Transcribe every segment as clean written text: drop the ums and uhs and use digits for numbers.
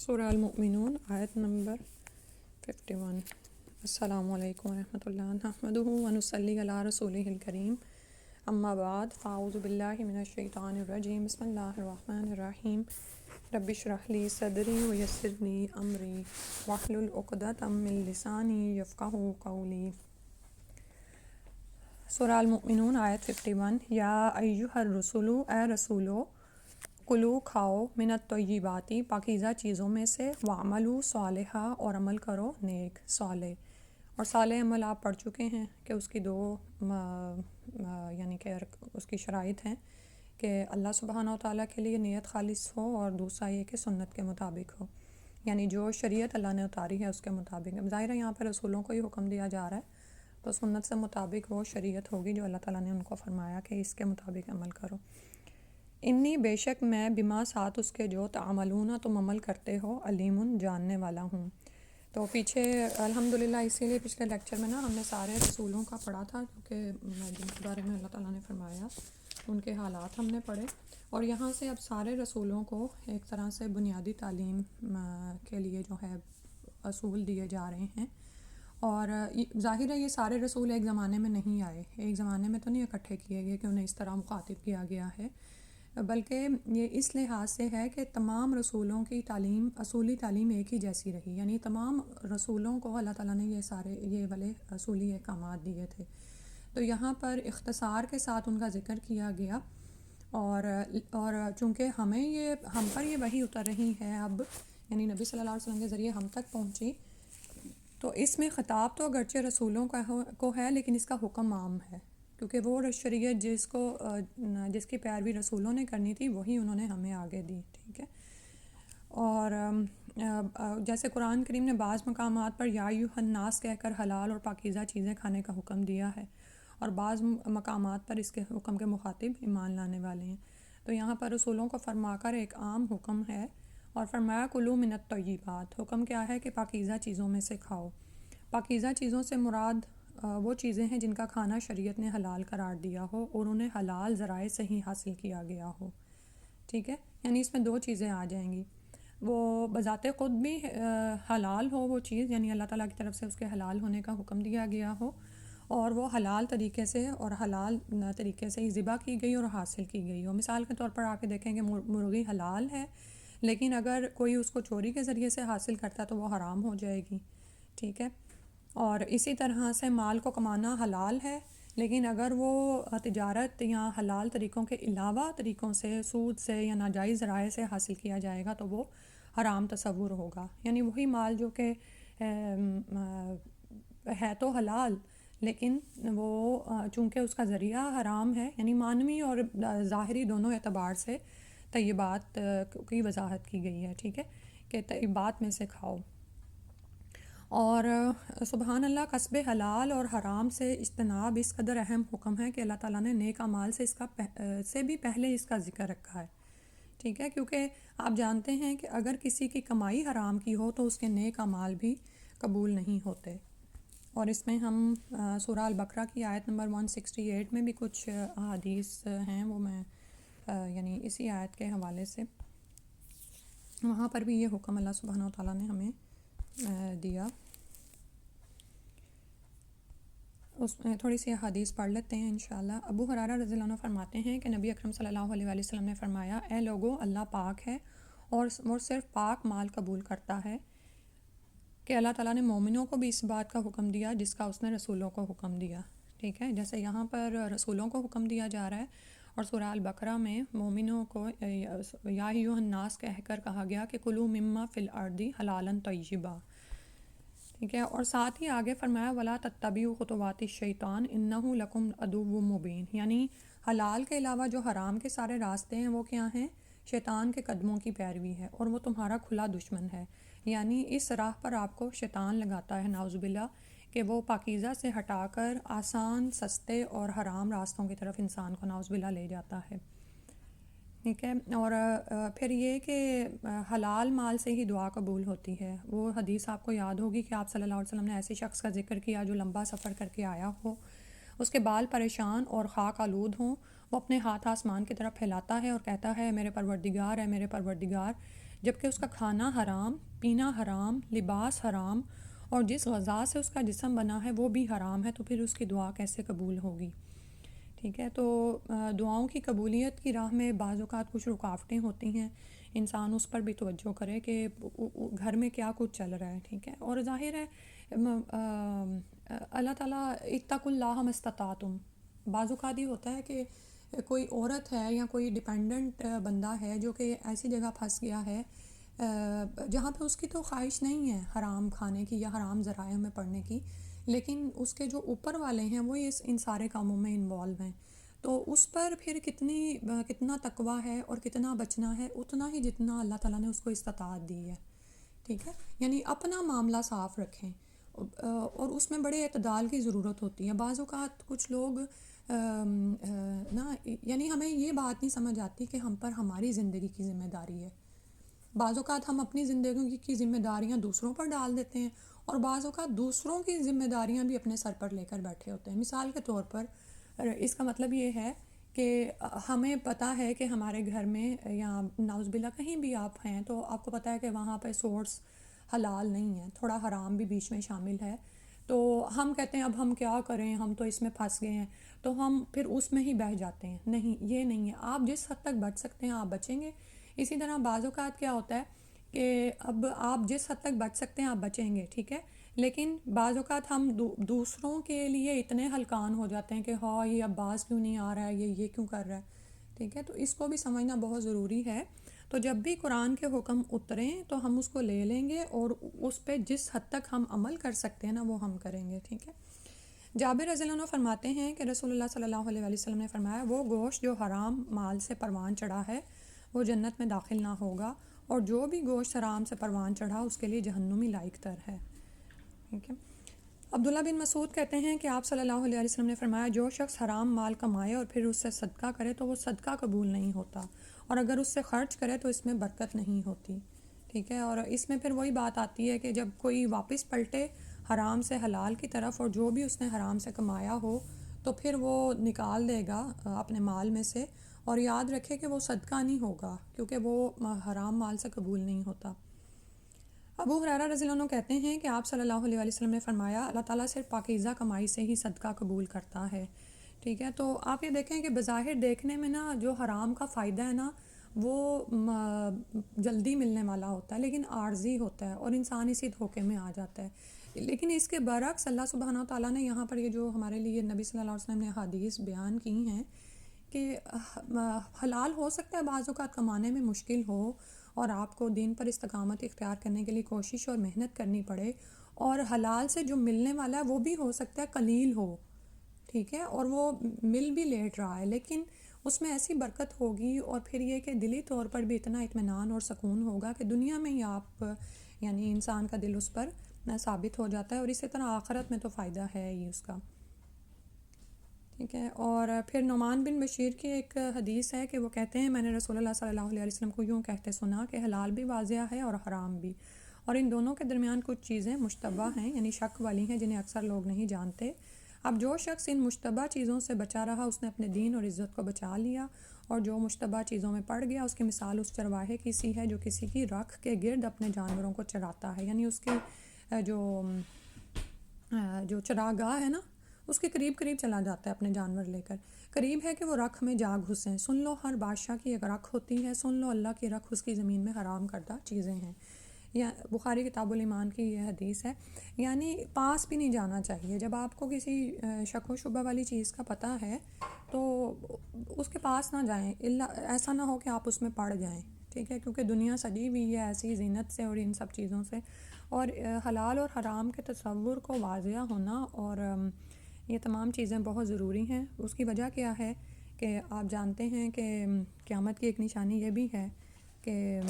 سورہ المؤمنون آیت نمبر 51۔ السلام علیکم ورحمۃ اللہ، نحمدہ ونصلی علی رسولہ الکریم، اما بعد، فاعوذ باللہ من الشیطان الرجیم، بسم اللہ الرحمن الرحیم۔ رب اشرح لی صدری ویسر لی امری واحلل عقدۃ من لسانی یفقہوا قولی۔ سورہ المؤمنون آیت 51۔ یا ایھا الرسل، اے رسولو، کلو کھاؤ، من الطیباتی پاکیزہ چیزوں میں سے، وعملوا صالحا اور عمل کرو نیک صالح۔ اور صالح عمل آپ پڑھ چکے ہیں کہ اس کی دو یعنی کہ اس کی شرائط ہیں کہ اللہ سبحانہ و تعالیٰ کے لیے نیت خالص ہو، اور دوسرا یہ کہ سنت کے مطابق ہو، یعنی جو شریعت اللہ نے اتاری ہے اس کے مطابق۔ ظاہر ہے یہاں پر رسولوں کو ہی حکم دیا جا رہا ہے، تو سنت سے مطابق وہ شریعت ہوگی جو اللہ تعالیٰ نے ان کو فرمایا کہ اس کے مطابق عمل کرو۔ انی بے شک میں، بما ساتھ اس کے جو تعملون تم عمل کرتے ہو، علیم جاننے والا ہوں۔ تو پیچھے الحمدللہ اسی لیے پچھلے لیکچر میں ہم نے سارے رسولوں کا پڑھا تھا، کیونکہ جن کے بارے میں اللہ تعالیٰ نے فرمایا ان کے حالات ہم نے پڑھے، اور یہاں سے اب سارے رسولوں کو ایک طرح سے بنیادی تعلیم کے لیے جو ہے اصول دیے جا رہے ہیں۔ اور ظاہر ہے یہ سارے رسول ایک زمانے میں نہیں آئے، ایک زمانے میں تو نہیں اکٹھے کیے گئے کہ انہیں اس طرح مخاطب کیا گیا ہے، بلکہ یہ اس لحاظ سے ہے کہ تمام رسولوں کی تعلیم، اصولی تعلیم ایک ہی جیسی رہی، یعنی تمام رسولوں کو اللہ تعالیٰ نے یہ والے اصولی احکامات دیے تھے۔ تو یہاں پر اختصار کے ساتھ ان کا ذکر کیا گیا، اور چونکہ ہم پر یہ وحی اتر رہی ہے اب، یعنی نبی صلی اللہ علیہ وسلم کے ذریعے ہم تک پہنچی، تو اس میں خطاب تو اگرچہ رسولوں کو ہے، لیکن اس کا حکم عام ہے، کیونکہ وہ شریعت جس کی پیروی رسولوں نے کرنی تھی وہی انہوں نے ہمیں آگے دی، ٹھیک ہے۔ اور جیسے قرآن کریم نے بعض مقامات پر یا ایھا الناس کہہ کر حلال اور پاکیزہ چیزیں کھانے کا حکم دیا ہے، اور بعض مقامات پر اس کے حکم کے مخاطب ایمان لانے والے ہیں۔ تو یہاں پر رسولوں کو فرما کر ایک عام حکم ہے، اور فرمایا کلوا من الطیبات، حکم کیا ہے کہ پاکیزہ چیزوں میں سے کھاؤ۔ پاکیزہ چیزوں سے مراد وہ چیزیں ہیں جن کا کھانا شریعت نے حلال قرار دیا ہو اور انہیں حلال ذرائع سے ہی حاصل کیا گیا ہو، ٹھیک ہے۔ یعنی اس میں دو چیزیں آ جائیں گی، وہ بذات خود بھی حلال ہو وہ چیز، یعنی اللہ تعالیٰ کی طرف سے اس کے حلال ہونے کا حکم دیا گیا ہو، اور وہ حلال طریقے سے اور حلال طریقے سے ہی ذبح کی گئی اور حاصل کی گئی ہو۔ مثال کے طور پر آ کے دیکھیں کہ مرغی حلال ہے، لیکن اگر کوئی اس کو چوری کے ذریعے سے حاصل کرتا تو وہ حرام ہو جائے گی، ٹھیک ہے۔ اور اسی طرح سے مال کو کمانا حلال ہے، لیکن اگر وہ تجارت یا حلال طریقوں کے علاوہ طریقوں سے، سود سے یا ناجائز ذرائع سے حاصل کیا جائے گا تو وہ حرام تصور ہوگا۔ یعنی وہی مال جو کہ ہے تو حلال، لیکن وہ چونکہ اس کا ذریعہ حرام ہے، یعنی معنوی اور ظاہری دونوں اعتبار سے طیبات کی وضاحت کی گئی ہے، ٹھیک ہے، کہ طیبات میں سے کھاؤ۔ اور سبحان اللہ، کسب حلال اور حرام سے اجتناب اس قدر اہم حکم ہے کہ اللہ تعالیٰ نے نیک اعمال سے بھی پہلے اس کا ذکر رکھا ہے، ٹھیک ہے، کیونکہ آپ جانتے ہیں کہ اگر کسی کی کمائی حرام کی ہو تو اس کے نیک اعمال بھی قبول نہیں ہوتے۔ اور اس میں ہم سورہ البقرہ کی آیت نمبر 168 میں بھی کچھ احادیث ہیں، وہ میں یعنی اسی آیت کے حوالے سے، وہاں پر بھی یہ حکم اللہ سبحانہ و تعالیٰ نے ہمیں دیا۔ اس میں تھوڑی سی حدیث پڑھ لیتے ہیں انشاءاللہ۔ ابو ہریرہ رضی اللہ عنہ فرماتے ہیں کہ نبی اکرم صلی اللہ علیہ وآلہ وسلم نے فرمایا، اے لوگو، اللہ پاک ہے اور وہ صرف پاک مال قبول کرتا ہے، کہ اللہ تعالیٰ نے مومنوں کو بھی اس بات کا حکم دیا جس کا اس نے رسولوں کو حکم دیا، ٹھیک ہے۔ جیسے یہاں پر رسولوں کو حکم دیا جا رہا ہے، اور سورہ البقرہ میں مومنوں کو یا ایھا الناس کہہ کر کہا گیا کہ کلوا مما فی الارض حلالا طیبا، ٹھیک ہے۔ اور ساتھ ہی آگے فرمایا ولا تتبعوا خطوات الشیطان انہ لکم عدو مبین، یعنی حلال کے علاوہ جو حرام کے سارے راستے ہیں وہ کیا ہیں؟ شیطان کے قدموں کی پیروی ہے، اور وہ تمہارا کھلا دشمن ہے۔ یعنی اس راہ پر آپ کو شیطان لگاتا ہے، نعوذ باللہ، کہ وہ پاکیزہ سے ہٹا کر آسان، سستے اور حرام راستوں کی طرف انسان کو نعوذ باللہ لے جاتا ہے، ٹھیک ہے۔ اور پھر یہ کہ حلال مال سے ہی دعا قبول ہوتی ہے۔ وہ حدیث آپ کو یاد ہوگی کہ آپ صلی اللہ علیہ وسلم نے ایسے شخص کا ذکر کیا جو لمبا سفر کر کے آیا ہو، اس کے بال پریشان اور خاک آلود ہوں، وہ اپنے ہاتھ آسمان کی طرف پھیلاتا ہے اور کہتا ہے، میرے پروردگار ہے، میرے پروردگار، جبکہ اس کا کھانا حرام، پینا حرام، لباس حرام، اور جس غذا سے اس کا جسم بنا ہے وہ بھی حرام ہے، تو پھر اس کی دعا کیسے قبول ہوگی؟ ٹھیک ہے، تو دعاؤں کی قبولیت کی راہ میں بعض اوقات کچھ رکاوٹیں ہوتی ہیں، انسان اس پر بھی توجہ کرے کہ گھر میں کیا کچھ چل رہا ہے. ٹھیک ہے، اور ظاہر ہے اللہ تعالیٰ اتقوا اللہ ما استطعتم. بعض اوقات یہ ہوتا ہے کہ کوئی عورت ہے یا کوئی ڈپینڈنٹ بندہ ہے جو کہ ایسی جگہ پھنس گیا ہے جہاں پہ اس کی تو خواہش نہیں ہے حرام کھانے کی یا حرام ذرائع میں پڑنے کی، لیکن اس کے جو اوپر والے ہیں وہ ان سارے کاموں میں انوالو ہیں، تو اس پر پھر کتنا تقویٰ ہے اور کتنا بچنا ہے، اتنا ہی جتنا اللہ تعالیٰ نے اس کو استطاعت دی ہے. ٹھیک ہے، یعنی اپنا معاملہ صاف رکھیں، اور اس میں بڑے اعتدال کی ضرورت ہوتی ہے. بعض اوقات کچھ لوگ نا، یعنی ہمیں یہ بات نہیں سمجھ آتی کہ ہم پر ہماری زندگی کی ذمہ داری ہے. بعض اوقات ہم اپنی زندگی کی ذمہ داریاں دوسروں پر ڈال دیتے ہیں، اور بعض اوقات دوسروں کی ذمہ داریاں بھی اپنے سر پر لے کر بیٹھے ہوتے ہیں. مثال کے طور پر اس کا مطلب یہ ہے کہ ہمیں پتہ ہے کہ ہمارے گھر میں یا نعوذ باللہ کہیں بھی آپ ہیں تو آپ کو پتہ ہے کہ وہاں پہ سورس حلال نہیں ہے، تھوڑا حرام بھی بیچ میں شامل ہے، تو ہم کہتے ہیں اب ہم کیا کریں، ہم تو اس میں پھنس گئے ہیں، تو ہم پھر اس میں ہی بہہ جاتے ہیں. نہیں، یہ نہیں ہے. آپ جس حد تک بچ سکتے ہیں آپ بچیں گے. اسی طرح بعض اوقات کیا ہوتا ہے کہ اب آپ جس حد تک بچ سکتے ہیں آپ بچیں گے، ٹھیک ہے، لیکن بعض اوقات ہم دوسروں کے لیے اتنے ہلکان ہو جاتے ہیں کہ ہاں یہ اب باز کیوں نہیں آ رہا ہے، یہ کیوں کر رہا ہے. ٹھیک ہے، تو اس کو بھی سمجھنا بہت ضروری ہے. تو جب بھی قرآن کے حکم اتریں تو ہم اس کو لے لیں گے اور اس پہ جس حد تک ہم عمل کر سکتے ہیں نا وہ ہم کریں گے. ٹھیک ہے، جابر رضی اللہ عنہ فرماتے ہیں کہ رسول اللہ صلی اللہ علیہ وسلم نے فرمایا وہ گوشت جو حرام مال سے پروان چڑھا ہے وہ جنت میں داخل نہ ہوگا، اور جو بھی گوشت حرام سے پروان چڑھا اس کے لیے جہنمی لائق تر ہے. ٹھیک ہے، عبداللہ بن مسعود کہتے ہیں کہ آپ صلی اللہ علیہ وسلم نے فرمایا جو شخص حرام مال کمائے اور پھر اس سے صدقہ کرے تو وہ صدقہ قبول نہیں ہوتا، اور اگر اس سے خرچ کرے تو اس میں برکت نہیں ہوتی. ٹھیک ہے، اور اس میں پھر وہی بات آتی ہے کہ جب کوئی واپس پلٹے حرام سے حلال کی طرف اور جو بھی اس نے حرام سے کمایا ہو تو پھر وہ نکال دے گا اپنے مال میں سے، اور یاد رکھے کہ وہ صدقہ نہیں ہوگا کیونکہ وہ حرام مال سے قبول نہیں ہوتا. ابو ہریرہ رضی اللہ عنہ کہتے ہیں کہ آپ صلی اللہ علیہ وسلم نے فرمایا اللہ تعالیٰ صرف پاکیزہ کمائی سے ہی صدقہ قبول کرتا ہے. ٹھیک ہے، تو آپ یہ دیکھیں کہ بظاہر دیکھنے میں نا جو حرام کا فائدہ ہے نا وہ جلدی ملنے والا ہوتا ہے لیکن عارضی ہوتا ہے اور انسان اسی دھوکے میں آ جاتا ہے. لیکن اس کے برعکس اللہ سبحانہ و تعالیٰ نے یہاں پر یہ جو ہمارے لیے نبی صلی اللہ علیہ وسلم نے حدیث بیان کی ہیں کہ حلال ہو سکتا ہے بعض اوقات کمانے میں مشکل ہو اور آپ کو دین پر استقامت اختیار کرنے کے لیے کوشش اور محنت کرنی پڑے، اور حلال سے جو ملنے والا ہے وہ بھی ہو سکتا ہے قلیل ہو. ٹھیک ہے، اور وہ مل بھی لیٹ رہا ہے لیکن اس میں ایسی برکت ہوگی اور پھر یہ کہ دلی طور پر بھی اتنا اطمینان اور سکون ہوگا کہ دنیا میں ہی آپ یعنی انسان کا دل اس پر ثابت ہو جاتا ہے، اور اسی طرح آخرت میں تو فائدہ ہے ہی اس کا. ٹھیک ہے، اور پھر نعمان بن بشیر کی ایک حدیث ہے کہ وہ کہتے ہیں میں نے رسول اللہ صلی اللہ علیہ وسلم کو یوں کہتے سنا کہ حلال بھی واضح ہے اور حرام بھی، اور ان دونوں کے درمیان کچھ چیزیں مشتبہ ہیں یعنی شک والی ہیں جنہیں اکثر لوگ نہیں جانتے. اب جو شخص ان مشتبہ چیزوں سے بچا رہا اس نے اپنے دین اور عزت کو بچا لیا، اور جو مشتبہ چیزوں میں پڑ گیا اس کی مثال اس چرواہے کی سی ہے جو کسی کی رکھ کے گرد اپنے جانوروں کو چراتا ہے. یعنی اس کی جو چراگاہ ہے نا اس کے قریب قریب چلا جاتا ہے اپنے جانور لے کر، قریب ہے کہ وہ رکھ میں جا گھسیں. سن لو ہر بادشاہ کی ایک رکھ ہوتی ہے، سن لو اللہ کی رکھ اس کی زمین میں حرام کردہ چیزیں ہیں. یا بخاری کتاب الایمان کی یہ حدیث ہے. یعنی پاس بھی نہیں جانا چاہیے. جب آپ کو کسی شک و شبہ والی چیز کا پتہ ہے تو اس کے پاس نہ جائیں، ایسا نہ ہو کہ آپ اس میں پڑ جائیں. ٹھیک ہے، کیونکہ دنیا سجی ہوئی ہے ایسی زینت سے اور ان سب چیزوں سے، اور حلال اور حرام کے تصور کو واضح ہونا اور یہ تمام چیزیں بہت ضروری ہیں. اس کی وجہ کیا ہے کہ آپ جانتے ہیں کہ قیامت کی ایک نشانی یہ بھی ہے کہ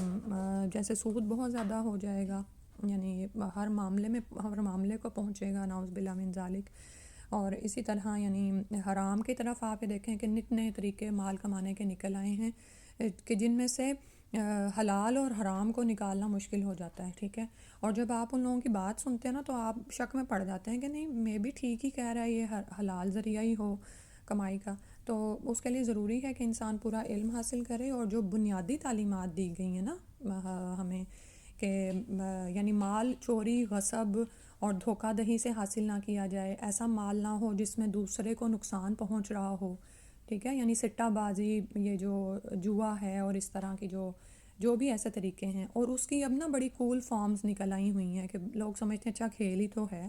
جیسے سود بہت زیادہ ہو جائے گا، یعنی ہر معاملے کو پہنچے گا نعوذ باللہ من ذالک، اور اسی طرح یعنی حرام کی طرف آپ دیکھیں کہ نت نئے طریقے مال کمانے کے نکل آئے ہیں کہ جن میں سے حلال اور حرام کو نکالنا مشکل ہو جاتا ہے. ٹھیک ہے، اور جب آپ ان لوگوں کی بات سنتے ہیں نا تو آپ شک میں پڑ جاتے ہیں کہ نہیں میں بھی ٹھیک ہی کہہ رہا ہے، یہ حلال ذریعہ ہی ہو کمائی کا. تو اس کے لیے ضروری ہے کہ انسان پورا علم حاصل کرے، اور جو بنیادی تعلیمات دی گئی ہیں نا کہ یعنی مال چوری، غصب اور دھوکہ دہی سے حاصل نہ کیا جائے، ایسا مال نہ ہو جس میں دوسرے کو نقصان پہنچ رہا ہو، ٹھیک ہے، یعنی سٹہ بازی، یہ جو جوا ہے اور اس طرح کی جو بھی ایسے طریقے ہیں، اور اس کی اب نا بڑی کول فارمز نکل آئی ہوئی ہیں کہ لوگ سمجھتے ہیں اچھا کھیل ہی تو ہے،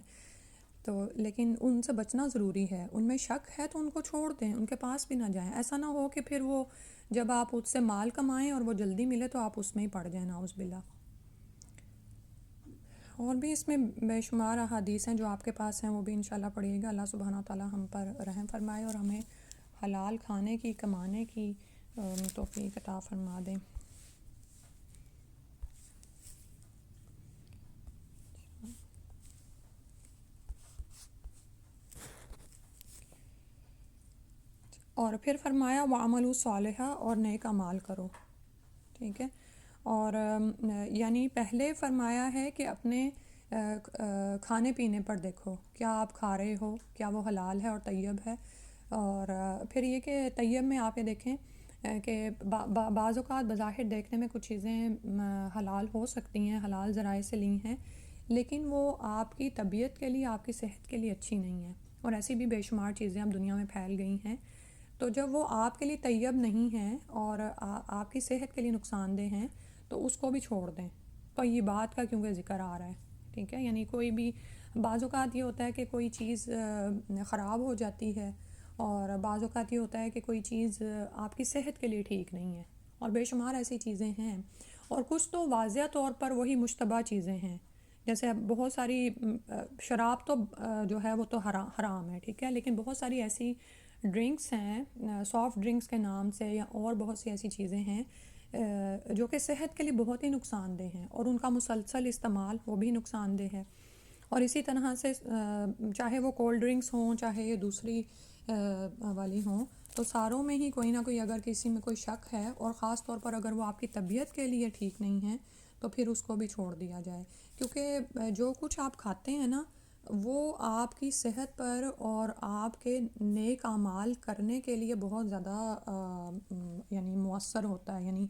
تو لیکن ان سے بچنا ضروری ہے، ان میں شک ہے تو ان کو چھوڑ دیں، ان کے پاس بھی نہ جائیں، ایسا نہ ہو کہ پھر وہ جب آپ اس سے مال کمائیں اور وہ جلدی ملے تو آپ اس میں ہی پڑ جائیں، نعوذ باللہ۔ اور بھی اس میں بے شمار احادیث ہیں جو آپ کے پاس ہیں، وہ بھی انشاءاللہ پڑھیے گا۔ اللہ سبحانہ تعالیٰ ہم پر رحم فرمائے اور ہمیں حلال کھانے کی، کمانے کی توفیق عطا فرما دیں۔ اور پھر فرمایا وَعَمَلُوا صالحہ، اور نیک اعمال کرو، ٹھیک ہے، اور یعنی پہلے فرمایا ہے کہ اپنے کھانے پینے پر دیکھو، کیا آپ کھا رہے ہو، کیا وہ حلال ہے اور طیب ہے، اور پھر یہ کہ طیب میں آپ یہ دیکھیں کہ بعض اوقات بظاہر دیکھنے میں کچھ چیزیں حلال ہو سکتی ہیں، حلال ذرائع سے لی ہیں، لیکن وہ آپ کی طبیعت کے لیے، آپ کی صحت کے لیے اچھی نہیں ہیں، اور ایسی بھی بے شمار چیزیں اب دنیا میں پھیل گئی ہیں، تو جب وہ آپ کے لیے طیب نہیں ہیں اور آپ کی صحت کے لیے نقصان دہ ہیں تو اس کو بھی چھوڑ دیں۔ طیبات کا کیونکہ ذکر آ رہا ہے، ٹھیک ہے، یعنی کوئی بھی بعض اوقات یہ ہوتا ہے کہ کوئی چیز خراب ہو جاتی ہے، اور بعض اوقات یہ ہوتا ہے کہ کوئی چیز آپ کی صحت کے لیے ٹھیک نہیں ہے، اور بے شمار ایسی چیزیں ہیں، اور کچھ تو واضح طور پر وہی مشتبہ چیزیں ہیں، جیسے اب بہت ساری شراب تو جو ہے وہ تو حرام ہے، ٹھیک ہے، لیکن بہت ساری ایسی ڈرنکس ہیں سافٹ ڈرنکس کے نام سے، یا اور بہت سی ایسی چیزیں ہیں جو کہ صحت کے لیے بہت ہی نقصان دہ ہیں، اور ان کا مسلسل استعمال وہ بھی نقصان دہ ہے، اور اسی طرح سے چاہے وہ کولڈ ڈرنکس ہوں، چاہے یہ دوسری والی ہوں، تو ساروں میں ہی کوئی نہ کوئی اگر کسی میں کوئی شک ہے، اور خاص طور پر اگر وہ آپ کی طبیعت کے لیے ٹھیک نہیں ہے تو پھر اس کو بھی چھوڑ دیا جائے، کیونکہ جو کچھ آپ کھاتے ہیں نا وہ آپ کی صحت پر اور آپ کے نیک اعمال کرنے کے لیے بہت زیادہ یعنی مؤثر ہوتا ہے، یعنی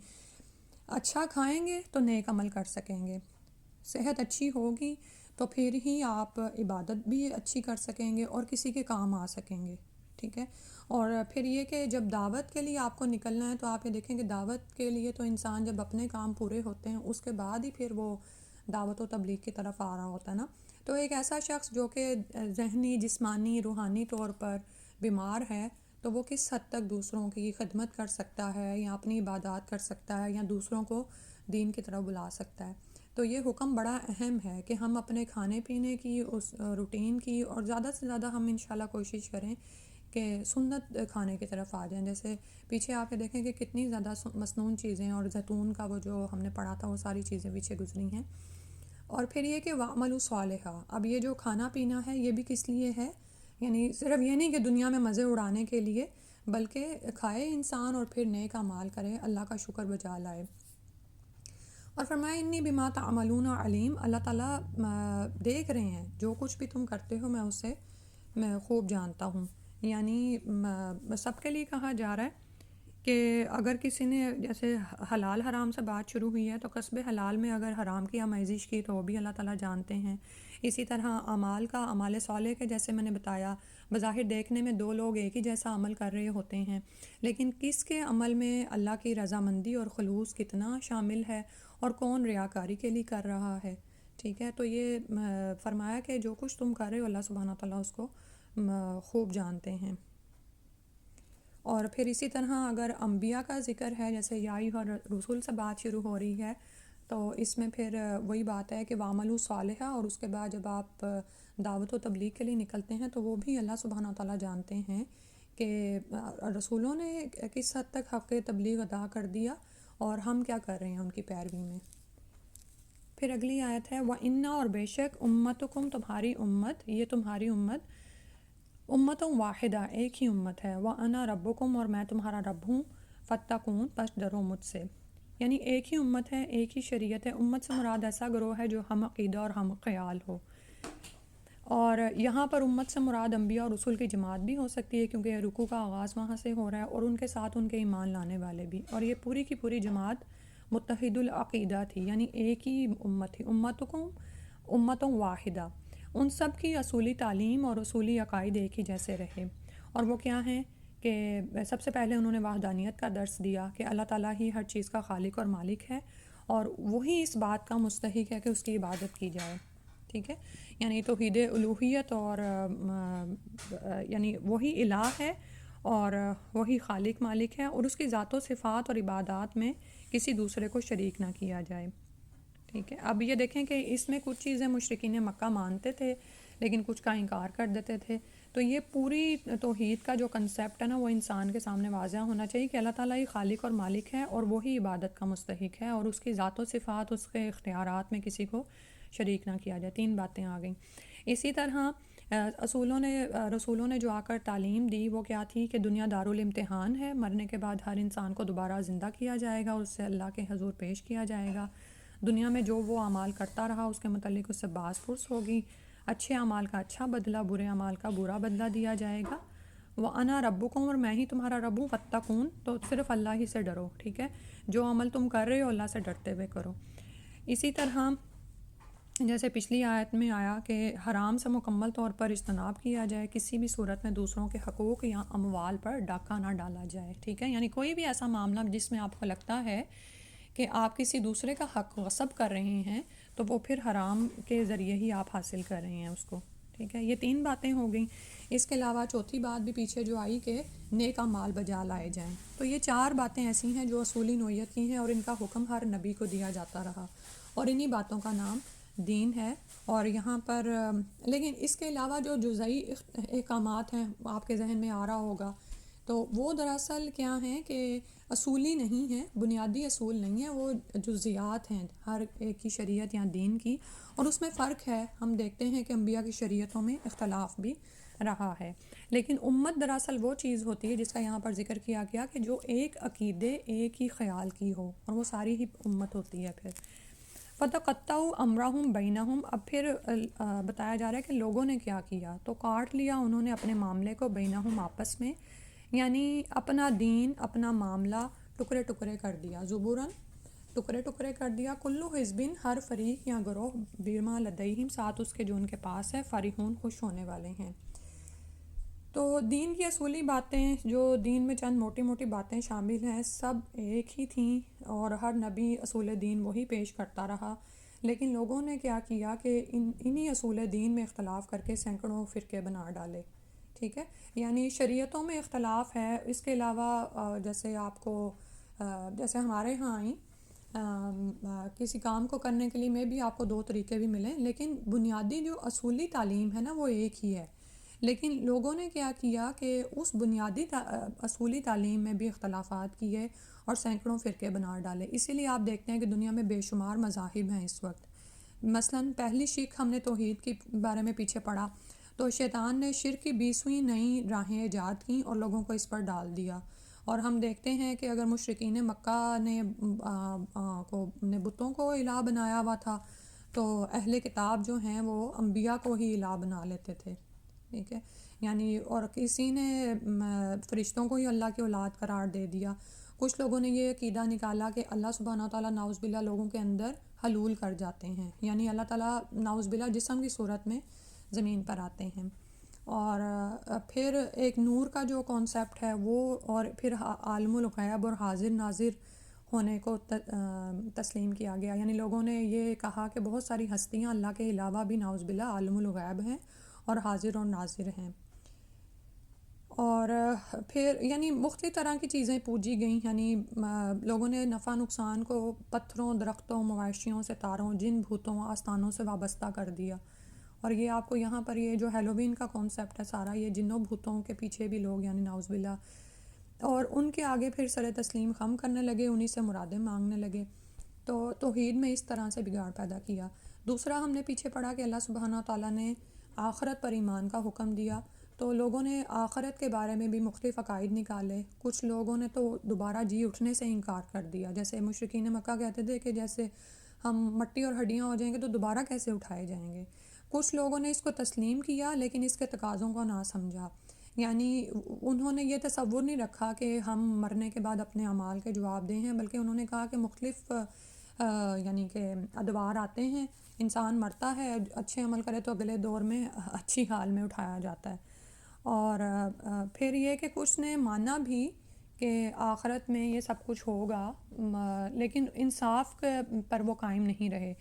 اچھا کھائیں گے تو نیک عمل کر سکیں گے، صحت اچھی ہوگی تو پھر ہی آپ عبادت بھی اچھی کر سکیں گے اور کسی کے کام آ سکیں گے، ٹھیک ہے، اور پھر یہ کہ جب دعوت کے لیے آپ کو نکلنا ہے تو آپ یہ دیکھیں کہ دعوت کے لیے تو انسان جب اپنے کام پورے ہوتے ہیں اس کے بعد ہی پھر وہ دعوت و تبلیغ کی طرف آ رہا ہوتا ہے نا، تو ایک ایسا شخص جو کہ ذہنی، جسمانی، روحانی طور پر بیمار ہے تو وہ کس حد تک دوسروں کی خدمت کر سکتا ہے، یا اپنی عبادات کر سکتا ہے، یا دوسروں کو دین کی طرف بلا سکتا ہے، تو یہ حکم بڑا اہم ہے کہ ہم اپنے کھانے پینے کی اس روٹین کی، اور زیادہ سے زیادہ ہم انشاءاللہ کوشش کریں کہ سنت کھانے کی طرف آ جائیں، جیسے پیچھے آپ یہ دیکھیں کہ کتنی زیادہ مسنون چیزیں، اور زیتون کا وہ جو ہم نے پڑھا تھا وہ ساری چیزیں پیچھے گزری ہیں، اور پھر یہ کہ وَعْمَلُوا صَالِحًا، اب یہ جو کھانا پینا ہے یہ بھی کس لیے ہے، یعنی صرف یہ نہیں کہ دنیا میں مزے اڑانے کے لیے، بلکہ کھائے انسان اور پھر نیک اعمال کرے، اللہ کا شکر بجا لائے، اور فرمایا انی بما تعملون علیم، اللہ تعالیٰ دیکھ رہے ہیں جو کچھ بھی تم کرتے ہو، میں خوب جانتا ہوں، یعنی سب کے لیے کہا جا رہا ہے کہ اگر کسی نے جیسے حلال حرام سے بات شروع ہوئی ہے تو قصب حلال میں اگر حرام کی آمیزش کی تو وہ بھی اللہ تعالیٰ جانتے ہیں، اسی طرح اعمال کا، اعمال صالح کے جیسے میں نے بتایا بظاہر دیکھنے میں دو لوگ ایک ہی جیسا عمل کر رہے ہوتے ہیں، لیکن کس کے عمل میں اللہ کی رضامندی اور خلوص کتنا شامل ہے، اور کون ریاکاری کے لیے کر رہا ہے، ٹھیک ہے، تو یہ فرمایا کہ جو کچھ تم کر رہے ہو اللہ سبحانہ تعالیٰ اس کو خوب جانتے ہیں، اور پھر اسی طرح اگر انبیاء کا ذکر ہے، جیسے یا ایھا رسول سے بات شروع ہو رہی ہے، تو اس میں پھر وہی بات ہے کہ وَعْمَلُوا صَالِحًا، اور اس کے بعد جب آپ دعوت و تبلیغ کے لیے نکلتے ہیں تو وہ بھی اللہ سبحانہ تعالیٰ جانتے ہیں کہ رسولوں نے کس حد تک حق تبلیغ ادا کر دیا، اور ہم کیا کر رہے ہیں ان کی پیروی میں۔ پھر اگلی آیت ہے وَإِنَّ، اور بے شک اُمَّتُکُم، تمہاری امت، یہ تمہاری امت، امتٌ واحدہ، ایک ہی امت ہے، وَأَنَا رَبُّکُم، اور میں تمہارا رب ہوں، فَاتَّقُون، پس ڈرو مجھ سے، یعنی ایک ہی امت ہے، ایک ہی شریعت ہے، امت سے مراد ایسا گروہ ہے جو ہم عقیدہ اور ہم خیال ہو، اور یہاں پر امت سے مراد انبیاء اور رسول کی جماعت بھی ہو سکتی ہے کیونکہ رکوع کا آغاز وہاں سے ہو رہا ہے، اور ان کے ساتھ ان کے ایمان لانے والے بھی، اور یہ پوری کی پوری جماعت متحد العقیدہ تھی، یعنی ایک ہی امت تھی، امتوں واحدہ، ان سب کی اصولی تعلیم اور اصولی عقائد ایک ہی جیسے رہے۔ اور وہ کیا ہیں کہ سب سے پہلے انہوں نے وحدانیت کا درس دیا کہ اللہ تعالیٰ ہی ہر چیز کا خالق اور مالک ہے، اور وہی اس بات کا مستحق ہے کہ اس کی عبادت کی جائے، ٹھیک ہے، یعنی توحید الوہیت، اور یعنی وہی الہ ہے اور وہی خالق مالک ہے، اور اس کی ذات و صفات اور عبادات میں کسی دوسرے کو شریک نہ کیا جائے، ٹھیک ہے۔ اب یہ دیکھیں کہ اس میں کچھ چیزیں مشرکین مکہ مانتے تھے لیکن کچھ کا انکار کر دیتے تھے، تو یہ پوری توحید کا جو کنسیپٹ ہے نا وہ انسان کے سامنے واضح ہونا چاہیے کہ اللہ تعالیٰ ہی خالق اور مالک ہے اور وہی عبادت کا مستحق ہے، اور اس کی ذات و صفات، اس کے اختیارات میں کسی کو شریک نہ کیا جائے۔ 3 باتیں آ گئیں۔ اسی طرح رسولوں نے جو آ کر تعلیم دی وہ کیا تھی کہ دنیا دارالامتحان ہے، مرنے کے بعد ہر انسان کو دوبارہ زندہ کیا جائے گا، اس سے اللہ کے حضور پیش کیا جائے گا، دنیا میں جو وہ اعمال کرتا رہا اس کے متعلق اس سے باز پرس ہوگی، اچھے اعمال کا اچھا بدلہ، برے اعمال کا برا بدلہ دیا جائے گا، وَأَنَا رَبُّكُمْ، اور میں ہی تمہارا رب ہوں، فَاتَّقُونِ، تو صرف اللہ ہی سے ڈرو، ٹھیک ہے، جو عمل تم کر رہے ہو اللہ سے ڈرتے ہوئے کرو۔ اسی طرح جیسے پچھلی آیت میں آیا کہ حرام سے مکمل طور پر اجتناب کیا جائے، کسی بھی صورت میں دوسروں کے حقوق یا اموال پر ڈاکہ نہ ڈالا جائے، ٹھیک ہے، یعنی کوئی بھی ایسا معاملہ جس میں آپ کو لگتا ہے کہ آپ کسی دوسرے کا حق غصب کر رہے ہیں تو وہ پھر حرام کے ذریعے ہی آپ حاصل کر رہے ہیں اس کو، ٹھیک ہے۔ یہ 3 باتیں ہو گئیں۔ اس کے علاوہ چوتھی بات بھی پیچھے جو آئی کہ نیک اعمال بجا لائے جائیں، تو یہ 4 باتیں ایسی ہیں جو اصولی نوعیت کی ہیں اور ان کا حکم ہر نبی کو دیا جاتا رہا، اور انہی باتوں کا نام دین ہے۔ اور یہاں پر لیکن اس کے علاوہ جو جزئی احکامات ہیں آپ کے ذہن میں آ رہا ہوگا، تو وہ دراصل کیا ہیں کہ اصولی نہیں ہیں، بنیادی اصول نہیں ہیں، وہ جزیات ہیں ہر ایک کی شریعت یا دین کی، اور اس میں فرق ہے۔ ہم دیکھتے ہیں کہ انبیاء کی شریعتوں میں اختلاف بھی رہا ہے، لیکن امت دراصل وہ چیز ہوتی ہے جس کا یہاں پر ذکر کیا گیا کہ جو ایک عقیدے، ایک ہی خیال کی ہو، اور وہ ساری ہی امت ہوتی ہے۔ پھر فَتَقَطَّعُوا أَمْرَهُمْ بَيْنَهُمْ، اب پھر بتایا جا رہا ہے کہ لوگوں نے کیا کیا، تو کاٹ لیا انہوں نے اپنے معاملے کو، بینہم آپس میں، یعنی اپنا دین، اپنا معاملہ ٹکڑے ٹکڑے کر دیا، زبوراً ٹکڑے ٹکڑے کر دیا، کلو حزبن، ہر فریق یا گروہ، بیما لدیہم، ساتھ اس کے جو ان کے پاس ہے، فرحون، خوش ہونے والے ہیں۔ تو دین کی اصولی باتیں، جو دین میں چند موٹی موٹی باتیں شامل ہیں، سب ایک ہی تھیں، اور ہر نبی اصول دین وہی پیش کرتا رہا، لیکن لوگوں نے کیا کیا کہ انہی اصول دین میں اختلاف کر کے سینکڑوں فرقے بنا ڈالے، ٹھیک ہے، یعنی شریعتوں میں اختلاف ہے۔ اس کے علاوہ جیسے آپ کو جیسے ہمارے ہاں کسی کام کو کرنے کے لیے میں بھی آپ کو 2 طریقے بھی ملیں، لیکن بنیادی جو اصولی تعلیم ہے نا وہ ایک ہی ہے، لیکن لوگوں نے کیا کیا کہ اس بنیادی اصولی تعلیم میں بھی اختلافات کیے اور سینکڑوں فرقے بنا ڈالے۔ اسی لیے آپ دیکھتے ہیں کہ دنیا میں بے شمار مذاہب ہیں اس وقت۔ مثلاً پہلی شرک ہم نے توحید کے بارے میں پیچھے پڑھا، تو شیطان نے شرک کی 20ویں نئی راہیں ایجاد کیں اور لوگوں کو اس پر ڈال دیا، اور ہم دیکھتے ہیں کہ اگر مشرکین مکہ نے بتوں کو الہ بنایا ہوا تھا، تو اہل کتاب جو ہیں وہ انبیاء کو ہی الہ بنا لیتے تھے، ٹھیک ہے، یعنی اور کسی نے فرشتوں کو ہی اللہ کی اولاد قرار دے دیا۔ کچھ لوگوں نے یہ عقیدہ نکالا کہ اللہ سبحانہ وتعالیٰ نعوذ باللہ لوگوں کے اندر حلول کر جاتے ہیں، یعنی اللہ تعالیٰ نعوذ باللہ جسم کی صورت میں زمین پر آتے ہیں، اور پھر ایک نور کا جو کانسیپٹ ہے وہ، اور پھر عالم الغیب اور حاضر ناظر ہونے کو تسلیم کیا گیا، یعنی لوگوں نے یہ کہا کہ بہت ساری ہستیاں اللہ کے علاوہ بھی نعوذ باللہ عالم الغیب ہیں اور حاضر اور ناظر ہیں، اور پھر یعنی مختلف طرح کی چیزیں پوجی گئیں، یعنی لوگوں نے نفع نقصان کو پتھروں، درختوں، مویشیوں، ستاروں، جن بھوتوں، آستانوں سے وابستہ کر دیا، اور یہ آپ کو یہاں پر یہ جو ہیلووین کا کانسیپٹ ہے سارا، یہ جنوں بھوتوں کے پیچھے بھی لوگ یعنی نعوذ باللہ، اور ان کے آگے پھر سر تسلیم خم کرنے لگے، انہی سے مرادیں مانگنے لگے، تو توحید میں اس طرح سے بگاڑ پیدا کیا۔ دوسرا ہم نے پیچھے پڑھا کہ اللہ سبحانہ تعالیٰ نے آخرت پر ایمان کا حکم دیا، تو لوگوں نے آخرت کے بارے میں بھی مختلف عقائد نکالے، کچھ لوگوں نے تو دوبارہ جی اٹھنے سے انکار کر دیا، جیسے مشرکین مکہ کہتے تھے کہ جیسے ہم مٹی اور ہڈیاں ہو جائیں گے تو دوبارہ کیسے اٹھائے جائیں گے۔ کچھ لوگوں نے اس کو تسلیم کیا لیکن اس کے تقاضوں کو نہ سمجھا، یعنی انہوں نے یہ تصور نہیں رکھا کہ ہم مرنے کے بعد اپنے اعمال کے جواب دیں ہیں، بلکہ انہوں نے کہا کہ مختلف یعنی کہ ادوار آتے ہیں، انسان مرتا ہے، اچھے عمل کرے تو اگلے دور میں اچھی حال میں اٹھایا جاتا ہے، اور پھر یہ کہ کچھ نے مانا بھی کہ آخرت میں یہ سب کچھ ہوگا، لیکن انصاف پر وہ قائم نہیں رہے۔